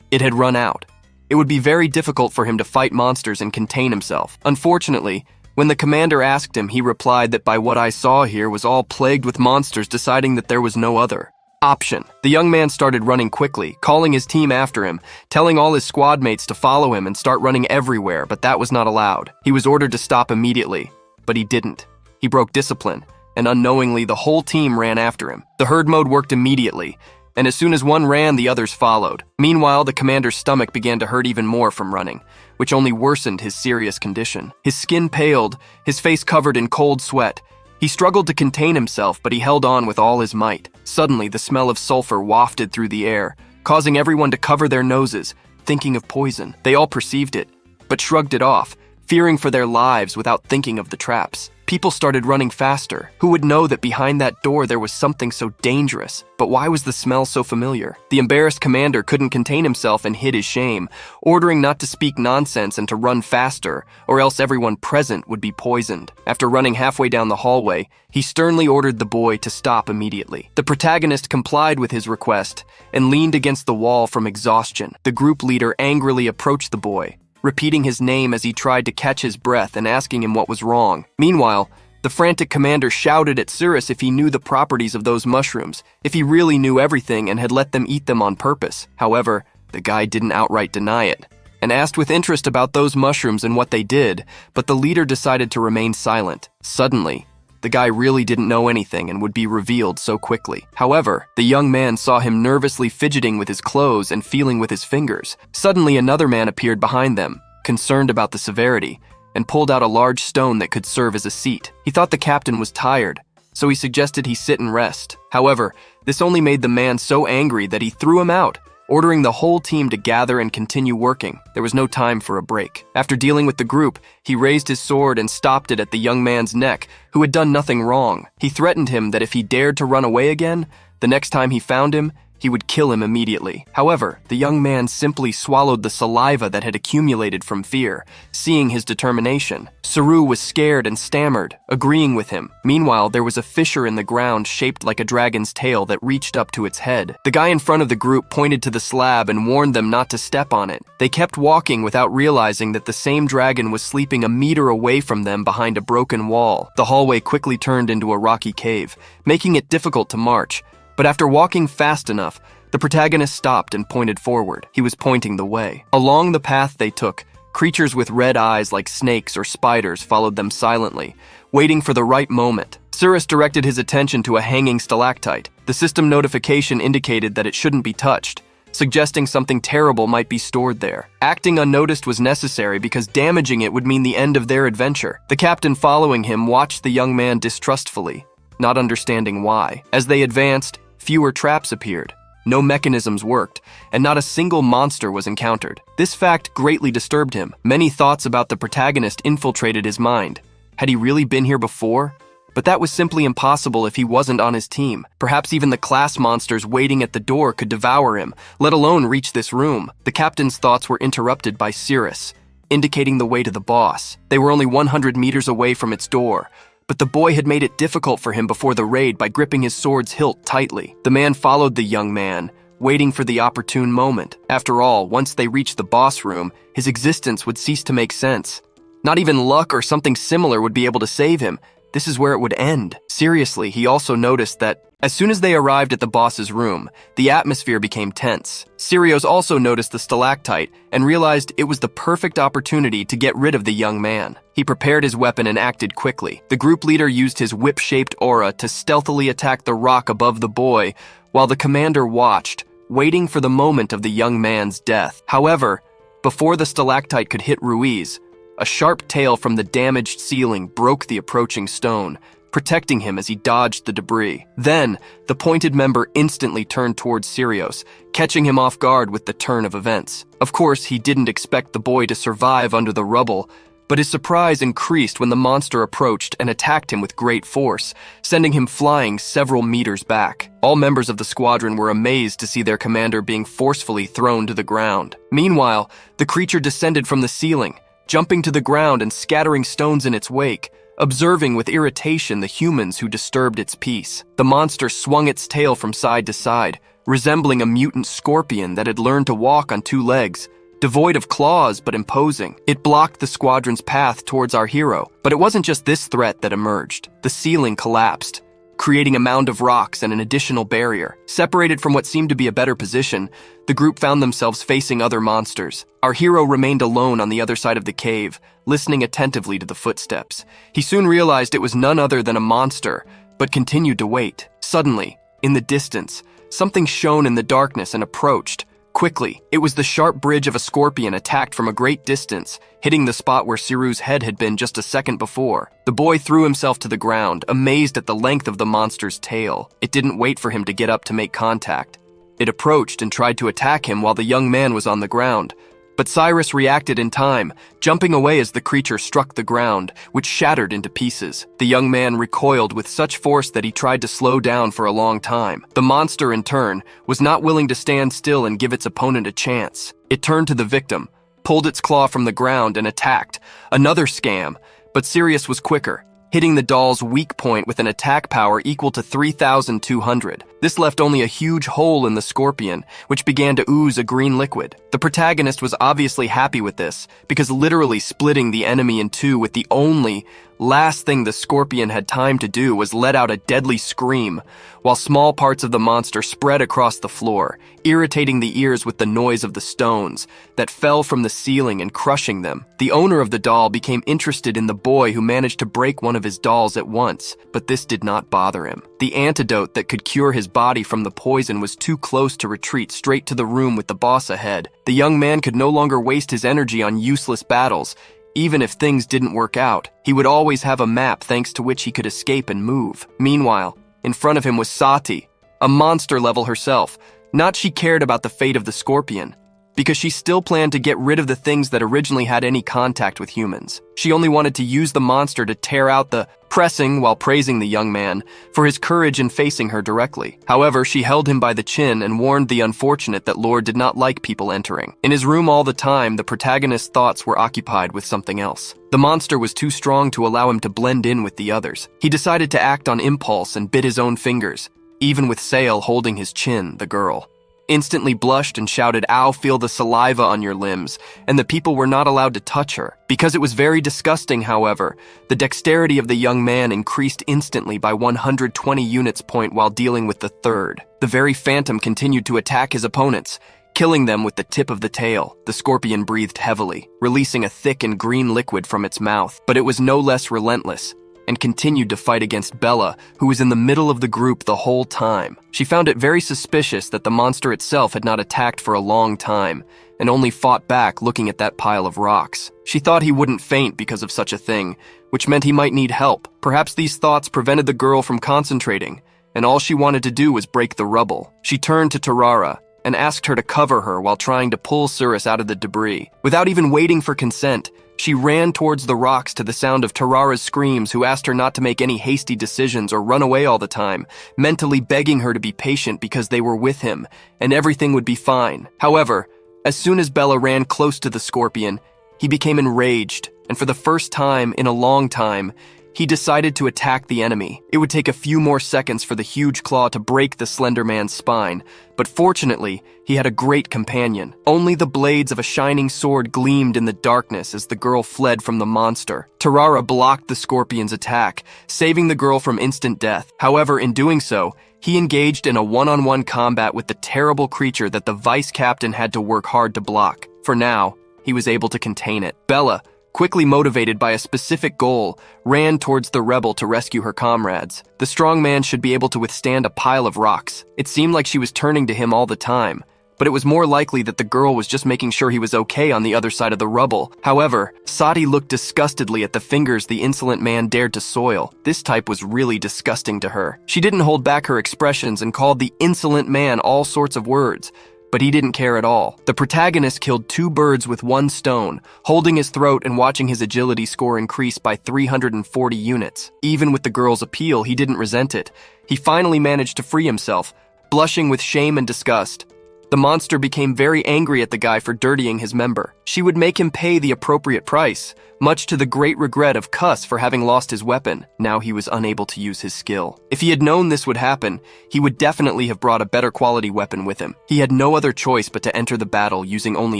It had run out. It would be very difficult for him to fight monsters and contain himself. Unfortunately, when the commander asked him, he replied that by what I saw here was all plagued with monsters, deciding that there was no other option. The young man started running quickly, calling his team after him, telling all his squad mates to follow him and start running everywhere, but that was not allowed. He was ordered to stop immediately, but he didn't. He broke discipline, and unknowingly the whole team ran after him. The herd mode worked immediately, and as soon as one ran, the others followed. Meanwhile, the commander's stomach began to hurt even more from running, which only worsened his serious condition. His skin paled, his face covered in cold sweat. He struggled to contain himself, but he held on with all his might. Suddenly, the smell of sulfur wafted through the air, causing everyone to cover their noses, thinking of poison. They all perceived it, but shrugged it off, fearing for their lives without thinking of the traps. People started running faster. Who would know that behind that door there was something so dangerous? But why was the smell so familiar? The embarrassed commander couldn't contain himself and hid his shame, ordering not to speak nonsense and to run faster, or else everyone present would be poisoned. After running halfway down the hallway, he sternly ordered the boy to stop immediately. The protagonist complied with his request and leaned against the wall from exhaustion. The group leader angrily approached the boy, repeating his name as he tried to catch his breath and asking him what was wrong. Meanwhile, the frantic commander shouted at Sirius if he knew the properties of those mushrooms, if he really knew everything and had let them eat them on purpose. However, the guy didn't outright deny it, and asked with interest about those mushrooms and what they did, but the leader decided to remain silent. Suddenly, the guy really didn't know anything and would be revealed so quickly. However, the young man saw him nervously fidgeting with his clothes and feeling with his fingers. Suddenly, another man appeared behind them, concerned about the severity, and pulled out a large stone that could serve as a seat. He thought the captain was tired, so he suggested he sit and rest. However, this only made the man so angry that he threw him out, ordering the whole team to gather and continue working. There was no time for a break. After dealing with the group, he raised his sword and stopped it at the young man's neck, who had done nothing wrong. He threatened him that if he dared to run away again, the next time he found him, he would kill him immediately. However, the young man simply swallowed the saliva that had accumulated from fear, seeing his determination. Saru was scared and stammered, agreeing with him. Meanwhile, there was a fissure in the ground shaped like a dragon's tail that reached up to its head. The guy in front of the group pointed to the slab and warned them not to step on it. They kept walking without realizing that the same dragon was sleeping a meter away from them behind a broken wall. The hallway quickly turned into a rocky cave, making it difficult to march. But after walking fast enough, the protagonist stopped and pointed forward. He was pointing the way. Along the path they took, creatures with red eyes like snakes or spiders followed them silently, waiting for the right moment. Sirius directed his attention to a hanging stalactite. The system notification indicated that it shouldn't be touched, suggesting something terrible might be stored there. Acting unnoticed was necessary because damaging it would mean the end of their adventure. The captain following him watched the young man distrustfully, not understanding why. As they advanced, fewer traps appeared, No mechanisms worked, and not a single monster was encountered. This fact greatly disturbed him. Many thoughts about the protagonist infiltrated his mind. Had he really been here before? But that was simply impossible if he wasn't on his team. Perhaps even the class monsters waiting at the door could devour him, let alone reach this room. The captain's thoughts were interrupted by Cirrus, indicating the way to the boss. They were only 100 meters away from its door, but the boy had made it difficult for him before the raid by gripping his sword's hilt tightly. The man followed the young man, waiting for the opportune moment. After all, once they reached the boss room, his existence would cease to make sense. Not even luck or something similar would be able to save him. This is where it would end. Seriously, he also noticed that as soon as they arrived at the boss's room, the atmosphere became tense. Sirius also noticed the stalactite and realized it was the perfect opportunity to get rid of the young man. He prepared his weapon and acted quickly. The group leader used his whip-shaped aura to stealthily attack the rock above the boy, while the commander watched, waiting for the moment of the young man's death. However, before the stalactite could hit Ruiz, a sharp tail from the damaged ceiling broke the approaching stone, protecting him as he dodged the debris. Then, the pointed member instantly turned towards Sirius, catching him off guard with the turn of events. Of course, he didn't expect the boy to survive under the rubble, but his surprise increased when the monster approached and attacked him with great force, sending him flying several meters back. All members of the squadron were amazed to see their commander being forcefully thrown to the ground. Meanwhile, the creature descended from the ceiling, jumping to the ground and scattering stones in its wake, observing with irritation the humans who disturbed its peace. The monster swung its tail from side to side, resembling a mutant scorpion that had learned to walk on two legs, devoid of claws but imposing. It blocked the squadron's path towards our hero, but it wasn't just this threat that emerged. The ceiling collapsed, creating a mound of rocks and an additional barrier. Separated from what seemed to be a better position, the group found themselves facing other monsters. Our hero remained alone on the other side of the cave, listening attentively to the footsteps. He soon realized it was none other than a monster, but continued to wait. Suddenly, in the distance, something shone in the darkness and approached. Quickly, it was the sharp bridge of a scorpion attacked from a great distance, hitting the spot where Siru's head had been just a second before. The boy threw himself to the ground, amazed at the length of the monster's tail. It didn't wait for him to get up to make contact. It approached and tried to attack him while the young man was on the ground. But Cyrus reacted in time, jumping away as the creature struck the ground, which shattered into pieces. The young man recoiled with such force that he tried to slow down for a long time. The monster, in turn, was not willing to stand still and give its opponent a chance. It turned to the victim, pulled its claw from the ground and attacked. Another scam, but Sirius was quicker, hitting the doll's weak point with an attack power equal to 3,200. This left only a huge hole in the scorpion, which began to ooze a green liquid. The protagonist was obviously happy with this, because literally splitting the enemy in two with the only last thing the scorpion had time to do was let out a deadly scream, while small parts of the monster spread across the floor, irritating the ears with the noise of the stones that fell from the ceiling and crushing them. The owner of the doll became interested in the boy who managed to break one of his dolls at once, but this did not bother him. The antidote that could cure his body from the poison was too close to retreat straight to the room with the boss ahead. The young man could no longer waste his energy on useless battles. Even if things didn't work out, he would always have a map thanks to which he could escape and move. Meanwhile, in front of him was Sati, a monster level herself. Not she cared about the fate of the scorpion, because she still planned to get rid of the things that originally had any contact with humans. She only wanted to use the monster to tear out the pressing while praising the young man for his courage in facing her directly. However, she held him by the chin and warned the unfortunate that Lord did not like people entering. In his room all the time, the protagonist's thoughts were occupied with something else. The monster was too strong to allow him to blend in with the others. He decided to act on impulse and bit his own fingers, even with Sail holding his chin, the girl instantly blushed and shouted, "Ow, feel the saliva on your limbs," and the people were not allowed to touch her. Because it was very disgusting, however, the dexterity of the young man increased instantly by 120 units point while dealing with the third. The very phantom continued to attack his opponents, killing them with the tip of the tail. The scorpion breathed heavily, releasing a thick and green liquid from its mouth, but it was no less relentless, and continued to fight against Bella, who was in the middle of the group the whole time. She found it very suspicious that the monster itself had not attacked for a long time, and only fought back looking at that pile of rocks. She thought he wouldn't faint because of such a thing, which meant he might need help. Perhaps these thoughts prevented the girl from concentrating, and all she wanted to do was break the rubble. She turned to Tarara and asked her to cover her while trying to pull Cirrus out of the debris. Without even waiting for consent, she ran towards the rocks to the sound of Tarara's screams, who asked her not to make any hasty decisions or run away all the time, mentally begging her to be patient because they were with him, and everything would be fine. However, as soon as Bella ran close to the scorpion, he became enraged, and for the first time in a long time, he decided to attack the enemy. It would take a few more seconds for the huge claw to break the slender man's spine, but fortunately, he had a great companion. Only the blades of a shining sword gleamed in the darkness as the girl fled from the monster. Tarara blocked the scorpion's attack, saving the girl from instant death. However, in doing so, he engaged in a one-on-one combat with the terrible creature that the vice captain had to work hard to block. For now, he was able to contain it. Bella, quickly motivated by a specific goal, ran towards the rebel to rescue her comrades. The strong man should be able to withstand a pile of rocks. It seemed like she was turning to him all the time, but it was more likely that the girl was just making sure he was okay on the other side of the rubble. However, Sati looked disgustedly at the fingers the insolent man dared to soil. This type was really disgusting to her. She didn't hold back her expressions and called the insolent man all sorts of words, but he didn't care at all. The protagonist killed 2 birds with 1 stone, holding his throat and watching his agility score increase by 340 units. Even with the girl's appeal, he didn't resent it. He finally managed to free himself, blushing with shame and disgust. The monster became very angry at the guy for dirtying his member. She would make him pay the appropriate price, much to the great regret of Cuss for having lost his weapon. Now he was unable to use his skill. If he had known this would happen, he would definitely have brought a better quality weapon with him. He had no other choice but to enter the battle using only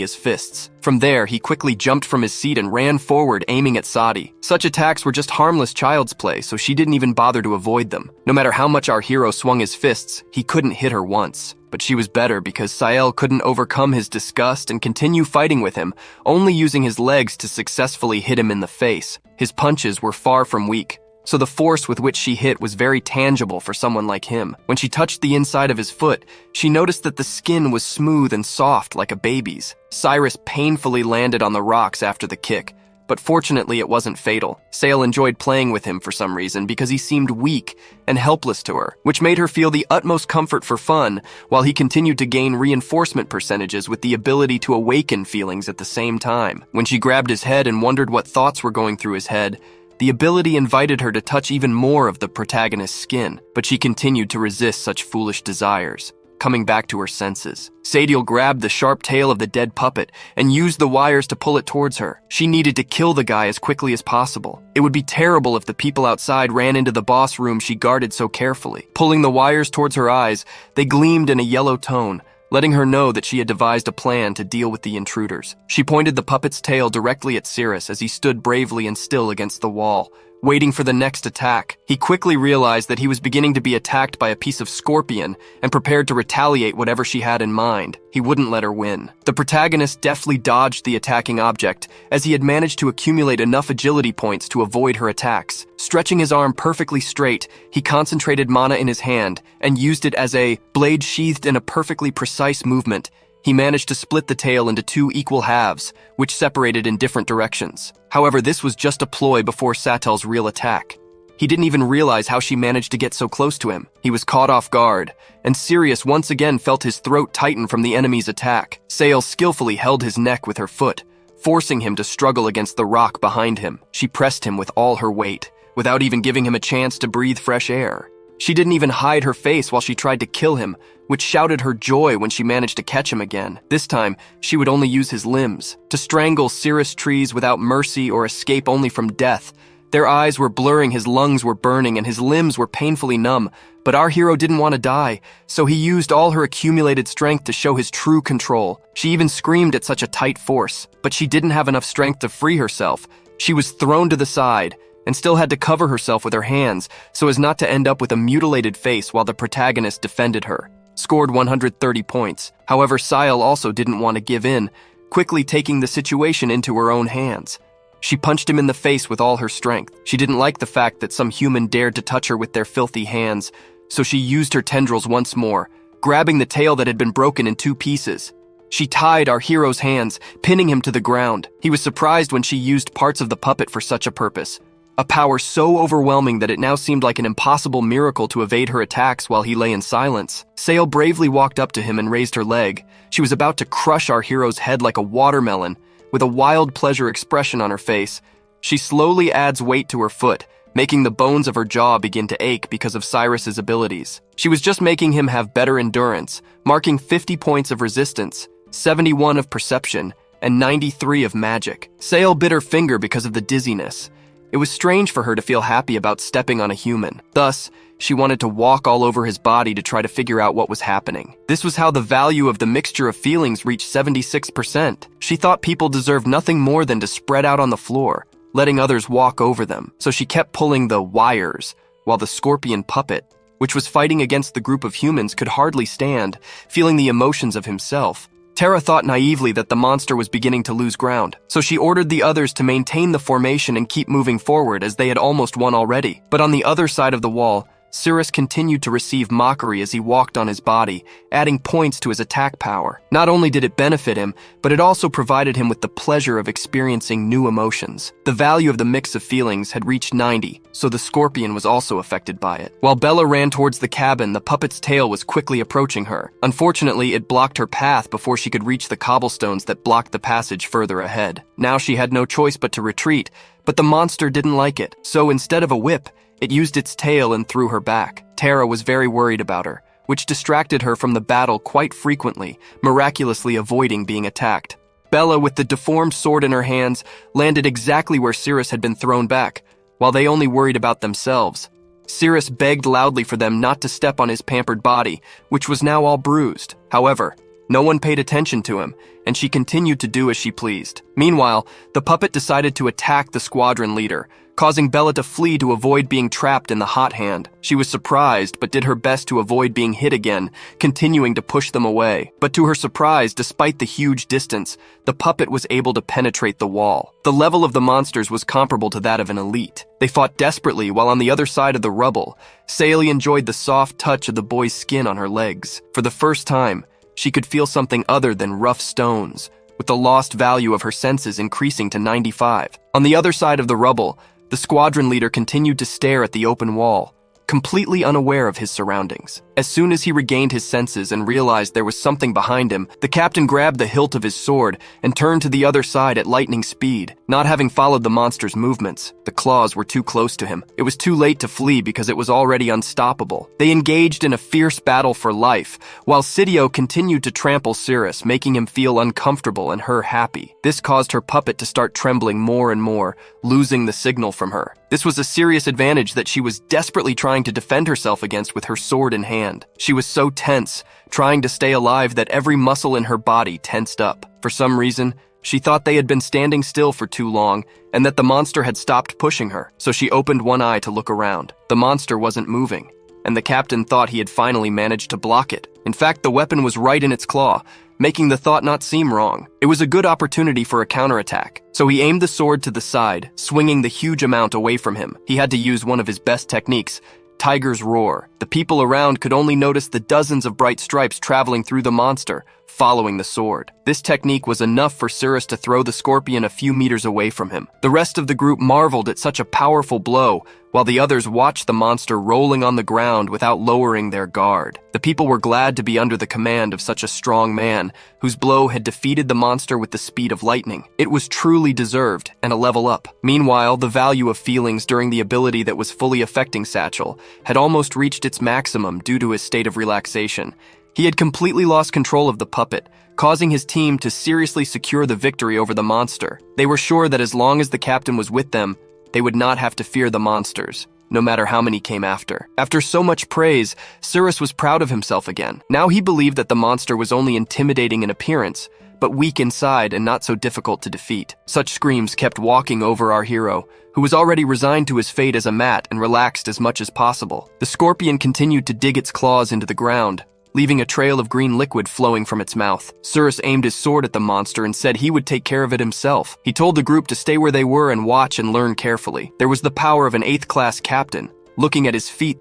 his fists. From there, he quickly jumped from his seat and ran forward, aiming at Sati. Such attacks were just harmless child's play, so she didn't even bother to avoid them. No matter how much our hero swung his fists, he couldn't hit her once. But she was better because Sael couldn't overcome his disgust and continue fighting with him, only using his legs to successfully hit him in the face. His punches were far from weak, so the force with which she hit was very tangible for someone like him. When she touched the inside of his foot, she noticed that the skin was smooth and soft like a baby's. Cyrus painfully landed on the rocks after the kick, but fortunately it wasn't fatal. Sael enjoyed playing with him for some reason because he seemed weak and helpless to her, which made her feel the utmost comfort for fun, while he continued to gain reinforcement percentages with the ability to awaken feelings at the same time. When she grabbed his head and wondered what thoughts were going through his head, the ability invited her to touch even more of the protagonist's skin, but she continued to resist such foolish desires. Coming back to her senses, Sadiel grabbed the sharp tail of the dead puppet and used the wires to pull it towards her. She needed to kill the guy as quickly as possible. It would be terrible if the people outside ran into the boss room she guarded so carefully. Pulling the wires towards her eyes, they gleamed in a yellow tone, letting her know that she had devised a plan to deal with the intruders. She pointed the puppet's tail directly at Cirrus as he stood bravely and still against the wall, waiting for the next attack. He quickly realized that he was beginning to be attacked by a piece of scorpion and prepared to retaliate whatever she had in mind. He wouldn't let her win. The protagonist deftly dodged the attacking object, as he had managed to accumulate enough agility points to avoid her attacks. Stretching his arm perfectly straight, he concentrated mana in his hand and used it as a blade sheathed in a perfectly precise movement. He managed to split the tail into 2 equal halves, which separated in different directions. However, this was just a ploy before Satel's real attack. He didn't even realize how she managed to get so close to him. He was caught off guard, and Sirius once again felt his throat tighten from the enemy's attack. Sael skillfully held his neck with her foot, forcing him to struggle against the rock behind him. She pressed him with all her weight, without even giving him a chance to breathe fresh air. She didn't even hide her face while she tried to kill him, which shouted her joy when she managed to catch him again. This time, she would only use his limbs to strangle cirrus trees without mercy or escape only from death. Their eyes were blurring, his lungs were burning, and his limbs were painfully numb. But our hero didn't want to die, so he used all her accumulated strength to show his true control. She even screamed at such a tight force, but she didn't have enough strength to free herself. She was thrown to the side, and still had to cover herself with her hands so as not to end up with a mutilated face while the protagonist defended her. Scored 130 points. However, Sael also didn't want to give in, quickly taking the situation into her own hands. She punched him in the face with all her strength. She didn't like the fact that some human dared to touch her with their filthy hands, so she used her tendrils once more, grabbing the tail that had been broken in 2 pieces. She tied our hero's hands, pinning him to the ground. He was surprised when she used parts of the puppet for such a purpose. a power so overwhelming that it now seemed like an impossible miracle to evade her attacks while he lay in silence. Sail bravely walked up to him and raised her leg. She was about to crush our hero's head like a watermelon. With a wild pleasure expression on her face, she slowly adds weight to her foot, making the bones of her jaw begin to ache because of Cyrus's abilities. She was just making him have better endurance, marking 50 points of resistance, 71 of perception, and 93 of magic. Sail bit her finger because of the dizziness. It was strange for her to feel happy about stepping on a human. Thus, she wanted to walk all over his body to try to figure out what was happening. This was how the value of the mixture of feelings reached 76%. She thought people deserved nothing more than to spread out on the floor, letting others walk over them. So she kept pulling the wires, while the scorpion puppet, which was fighting against the group of humans, could hardly stand, feeling the emotions of himself. Terra thought naively that the monster was beginning to lose ground, so she ordered the others to maintain the formation and keep moving forward as they had almost won already. But on the other side of the wall, Cyrus continued to receive mockery as he walked on his body, adding points to his attack power. Not only did it benefit him, but it also provided him with the pleasure of experiencing new emotions. The value of the mix of feelings had reached 90, so the scorpion was also affected by it. While Bella ran towards the cabin, the puppet's tail was quickly approaching her. Unfortunately, it blocked her path before she could reach the cobblestones that blocked the passage further ahead. Now she had no choice but to retreat, but the monster didn't like it, so instead of a whip, it used its tail and threw her back. Terra was very worried about her, which distracted her from the battle quite frequently, miraculously avoiding being attacked. Bella, with the deformed sword in her hands, landed exactly where Cyrus had been thrown back, while they only worried about themselves. Cyrus begged loudly for them not to step on his pampered body, which was now all bruised. However, no one paid attention to him, and she continued to do as she pleased. Meanwhile, the puppet decided to attack the squadron leader, causing Bella to flee to avoid being trapped in the hot hand. She was surprised, but did her best to avoid being hit again, continuing to push them away. But to her surprise, despite the huge distance, the puppet was able to penetrate the wall. The level of the monsters was comparable to that of an elite. They fought desperately, while on the other side of the rubble, Sailey enjoyed the soft touch of the boy's skin on her legs. For the first time, she could feel something other than rough stones, with the lost value of her senses increasing to 95. On the other side of the rubble, the squadron leader continued to stare at the open wall, completely unaware of his surroundings. As soon as he regained his senses and realized there was something behind him, the captain grabbed the hilt of his sword and turned to the other side at lightning speed. Not having followed the monster's movements, the claws were too close to him. It was too late to flee because it was already unstoppable. They engaged in a fierce battle for life, while Sidio continued to trample Cyrus, making him feel uncomfortable and her happy. This caused her puppet to start trembling more and more, losing the signal from her. This was a serious advantage that she was desperately trying to defend herself against with her sword in hand. She was so tense, trying to stay alive, that every muscle in her body tensed up. For some reason, she thought they had been standing still for too long and that the monster had stopped pushing her, so she opened one eye to look around. The monster wasn't moving, and the captain thought he had finally managed to block it. In fact, the weapon was right in its claw, making the thought not seem wrong. It was a good opportunity for a counterattack, so he aimed the sword to the side, swinging the huge amount away from him. He had to use one of his best techniques, Tiger's Roar. The people around could only notice the dozens of bright stripes traveling through the monster, following the sword. This technique was enough for Cyrus to throw the scorpion a few meters away from him. The rest of the group marveled at such a powerful blow, while the others watched the monster rolling on the ground without lowering their guard. The people were glad to be under the command of such a strong man, whose blow had defeated the monster with the speed of lightning. It was truly deserved, and a level up. Meanwhile, the value of feelings during the ability that was fully affecting Satchel had almost reached its maximum due to his state of relaxation. He had completely lost control of the puppet, causing his team to seriously secure the victory over the monster. They were sure that as long as the captain was with them, they would not have to fear the monsters, no matter how many came after. After so much praise, Cyrus was proud of himself again. Now he believed that the monster was only intimidating in appearance, but weak inside and not so difficult to defeat. Such screams kept walking over our hero, who was already resigned to his fate as a mat and relaxed as much as possible. The scorpion continued to dig its claws into the ground, leaving a trail of green liquid flowing from its mouth. Cyrus aimed his sword at the monster and said he would take care of it himself. He told the group to stay where they were and watch and learn carefully. There was the power of an 8th class captain. Looking at his feet,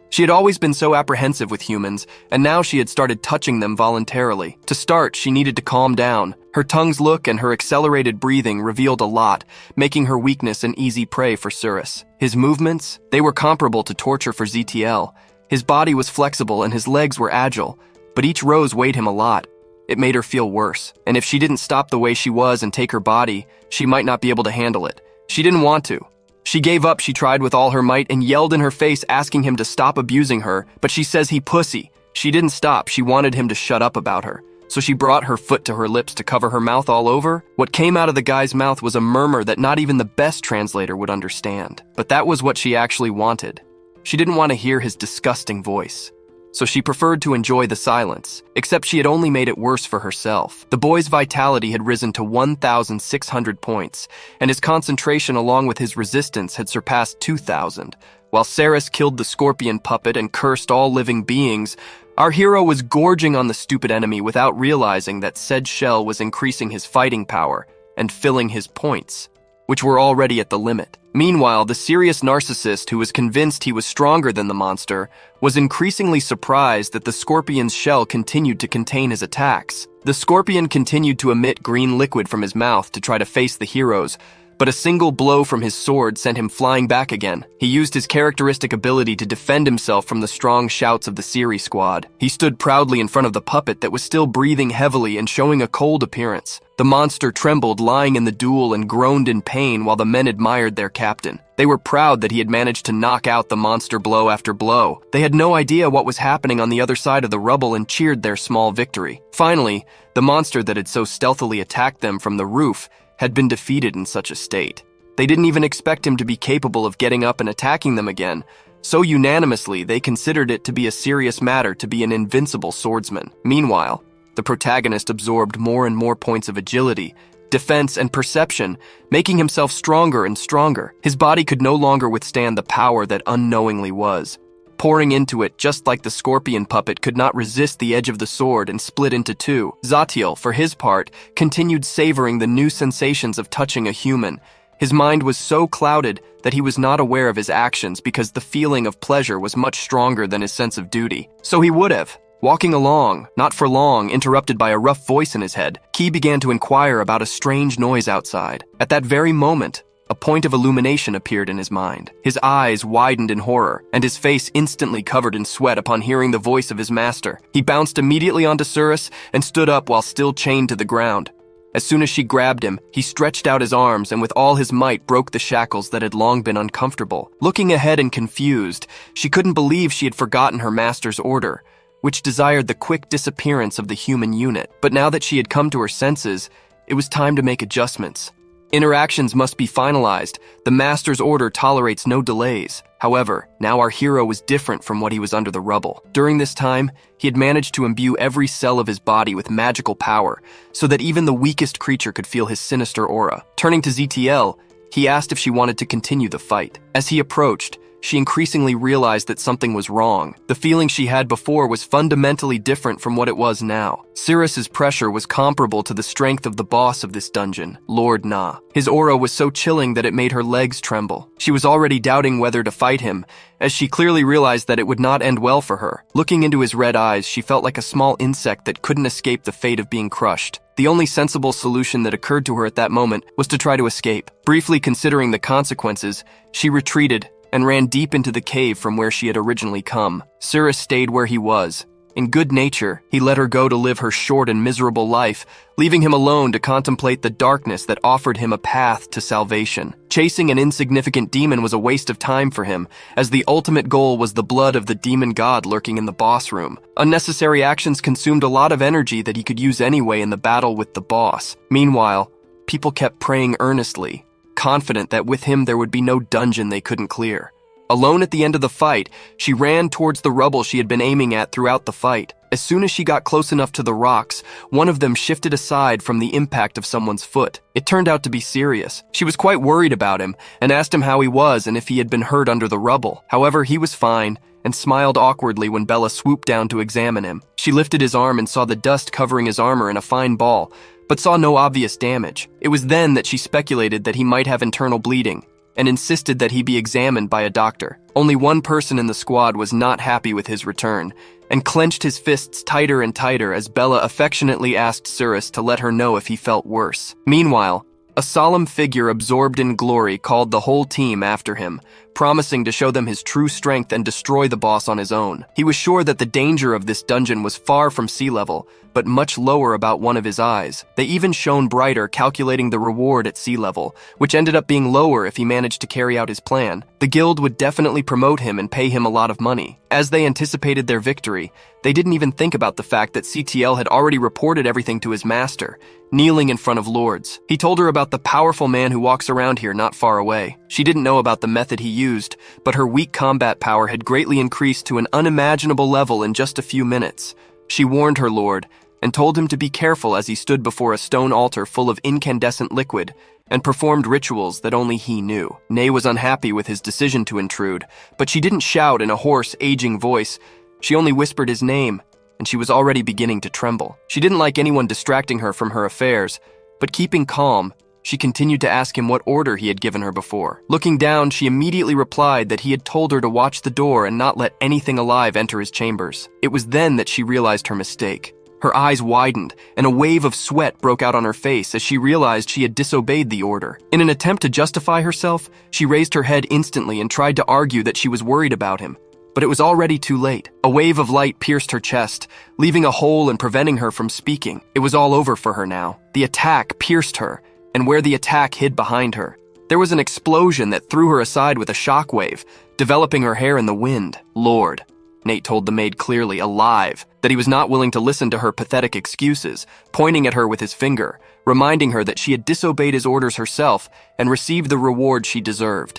she had always been so apprehensive with humans, and now she had started touching them voluntarily. To start, she needed to calm down, Her tongue's look and her accelerated breathing revealed a lot, making her weakness an easy prey for Cirrus. His movements, they were comparable to torture for ZTL. His body was flexible and his legs were agile, but each rose weighed him a lot. It made her feel worse, and if she didn't stop the way she was and take her body, she might not be able to handle it. She didn't want to. She gave up. She tried with all her might and yelled in her face, asking him to stop abusing her, but she says he pussy. She didn't stop. She wanted him to shut up about her. So she brought her foot to her lips to cover her mouth all over. What came out of the guy's mouth was a murmur that not even the best translator would understand. But that was what she actually wanted. She didn't want to hear his disgusting voice. So she preferred to enjoy the silence, except she had only made it worse for herself. The boy's vitality had risen to 1,600 points, and his concentration along with his resistance had surpassed 2,000. While Cirrus killed the scorpion puppet and cursed all living beings, our hero was gorging on the stupid enemy without realizing that said shell was increasing his fighting power and filling his points, which were already at the limit. Meanwhile, the serious narcissist who was convinced he was stronger than the monster was increasingly surprised that the scorpion's shell continued to contain his attacks. The scorpion continued to emit green liquid from his mouth to try to face the heroes, but a single blow from his sword sent him flying back again. He used his characteristic ability to defend himself from the strong shouts of the Siri squad. He stood proudly in front of the puppet that was still breathing heavily and showing a cold appearance. The monster trembled, lying in the duel, and groaned in pain while the men admired their captain. They were proud that he had managed to knock out the monster blow after blow. They had no idea what was happening on the other side of the rubble and cheered their small victory. Finally, the monster that had so stealthily attacked them from the roof had been defeated in such a state. They didn't even expect him to be capable of getting up and attacking them again. So unanimously, they considered it to be a serious matter to be an invincible swordsman. Meanwhile, the protagonist absorbed more and more points of agility, defense, and perception, making himself stronger and stronger. His body could no longer withstand the power that unknowingly was. Pouring into it, just like the scorpion puppet could not resist the edge of the sword and split into two. Zatiel, for his part, continued savoring the new sensations of touching a human. His mind was so clouded that he was not aware of his actions because the feeling of pleasure was much stronger than his sense of duty. So he would have. Walking along, not for long, interrupted by a rough voice in his head, Key began to inquire about a strange noise outside. At that very moment, a point of illumination appeared in his mind. His eyes widened in horror, and his face instantly covered in sweat upon hearing the voice of his master. He bounced immediately onto Cirrus and stood up while still chained to the ground. As soon as she grabbed him, he stretched out his arms and with all his might broke the shackles that had long been uncomfortable. Looking ahead and confused, she couldn't believe she had forgotten her master's order, which desired the quick disappearance of the human unit. But now that she had come to her senses, it was time to make adjustments. Interactions must be finalized. The master's order tolerates no delays. However, now our hero was different from what he was under the rubble. During this time, he had managed to imbue every cell of his body with magical power, so that even the weakest creature could feel his sinister aura. Turning to ZTL, he asked if she wanted to continue the fight. As he approached, she increasingly realized that something was wrong. The feeling she had before was fundamentally different from what it was now. Cirrus's pressure was comparable to the strength of the boss of this dungeon, Lord Na. His aura was so chilling that it made her legs tremble. She was already doubting whether to fight him, as she clearly realized that it would not end well for her. Looking into his red eyes, she felt like a small insect that couldn't escape the fate of being crushed. The only sensible solution that occurred to her at that moment was to try to escape. Briefly considering the consequences, she retreated and ran deep into the cave from where she had originally come. Cirrus stayed where he was. In good nature, he let her go to live her short and miserable life, leaving him alone to contemplate the darkness that offered him a path to salvation. Chasing an insignificant demon was a waste of time for him, as the ultimate goal was the blood of the demon god lurking in the boss room. Unnecessary actions consumed a lot of energy that he could use anyway in the battle with the boss. Meanwhile, people kept praying earnestly, confident that with him there would be no dungeon they couldn't clear. Alone at the end of the fight, she ran towards the rubble she had been aiming at throughout the fight. As soon as she got close enough to the rocks, one of them shifted aside from the impact of someone's foot. It turned out to be Sirius. She was quite worried about him and asked him how he was and if he had been hurt under the rubble. However, he was fine and smiled awkwardly when Bella swooped down to examine him. She lifted his arm and saw the dust covering his armor in a fine ball, but saw no obvious damage. It was then that she speculated that he might have internal bleeding and insisted that he be examined by a doctor. Only one person in the squad was not happy with his return, and clenched his fists tighter and tighter as Bella affectionately asked Cirrus to let her know if he felt worse. Meanwhile, a solemn figure absorbed in glory called the whole team after him, promising to show them his true strength and destroy the boss on his own. He was sure that the danger of this dungeon was far from sea level, but much lower about one of his eyes. They even shone brighter, calculating the reward at sea level, which ended up being lower if he managed to carry out his plan. The guild would definitely promote him and pay him a lot of money. As they anticipated their victory, they didn't even think about the fact that CTL had already reported everything to his master, kneeling in front of lords. He told her about the powerful man who walks around here not far away. She didn't know about the method he used, but her weak combat power had greatly increased to an unimaginable level in just a few minutes. She warned her lord, and told him to be careful as he stood before a stone altar full of incandescent liquid, and performed rituals that only he knew. Nay was unhappy with his decision to intrude, but she didn't shout in a hoarse, aging voice. She only whispered his name, and she was already beginning to tremble. She didn't like anyone distracting her from her affairs, but keeping calm, she continued to ask him what order he had given her before. Looking down, she immediately replied that he had told her to watch the door and not let anything alive enter his chambers. It was then that she realized her mistake. Her eyes widened, and a wave of sweat broke out on her face as she realized she had disobeyed the order. In an attempt to justify herself, she raised her head instantly and tried to argue that she was worried about him. But it was already too late. A wave of light pierced her chest, leaving a hole and preventing her from speaking. It was all over for her now. The attack pierced her, and where the attack hid behind her, there was an explosion that threw her aside with a shockwave, developing her hair in the wind. Lord, Nate told the maid clearly, alive, that he was not willing to listen to her pathetic excuses, pointing at her with his finger, reminding her that she had disobeyed his orders herself and received the reward she deserved.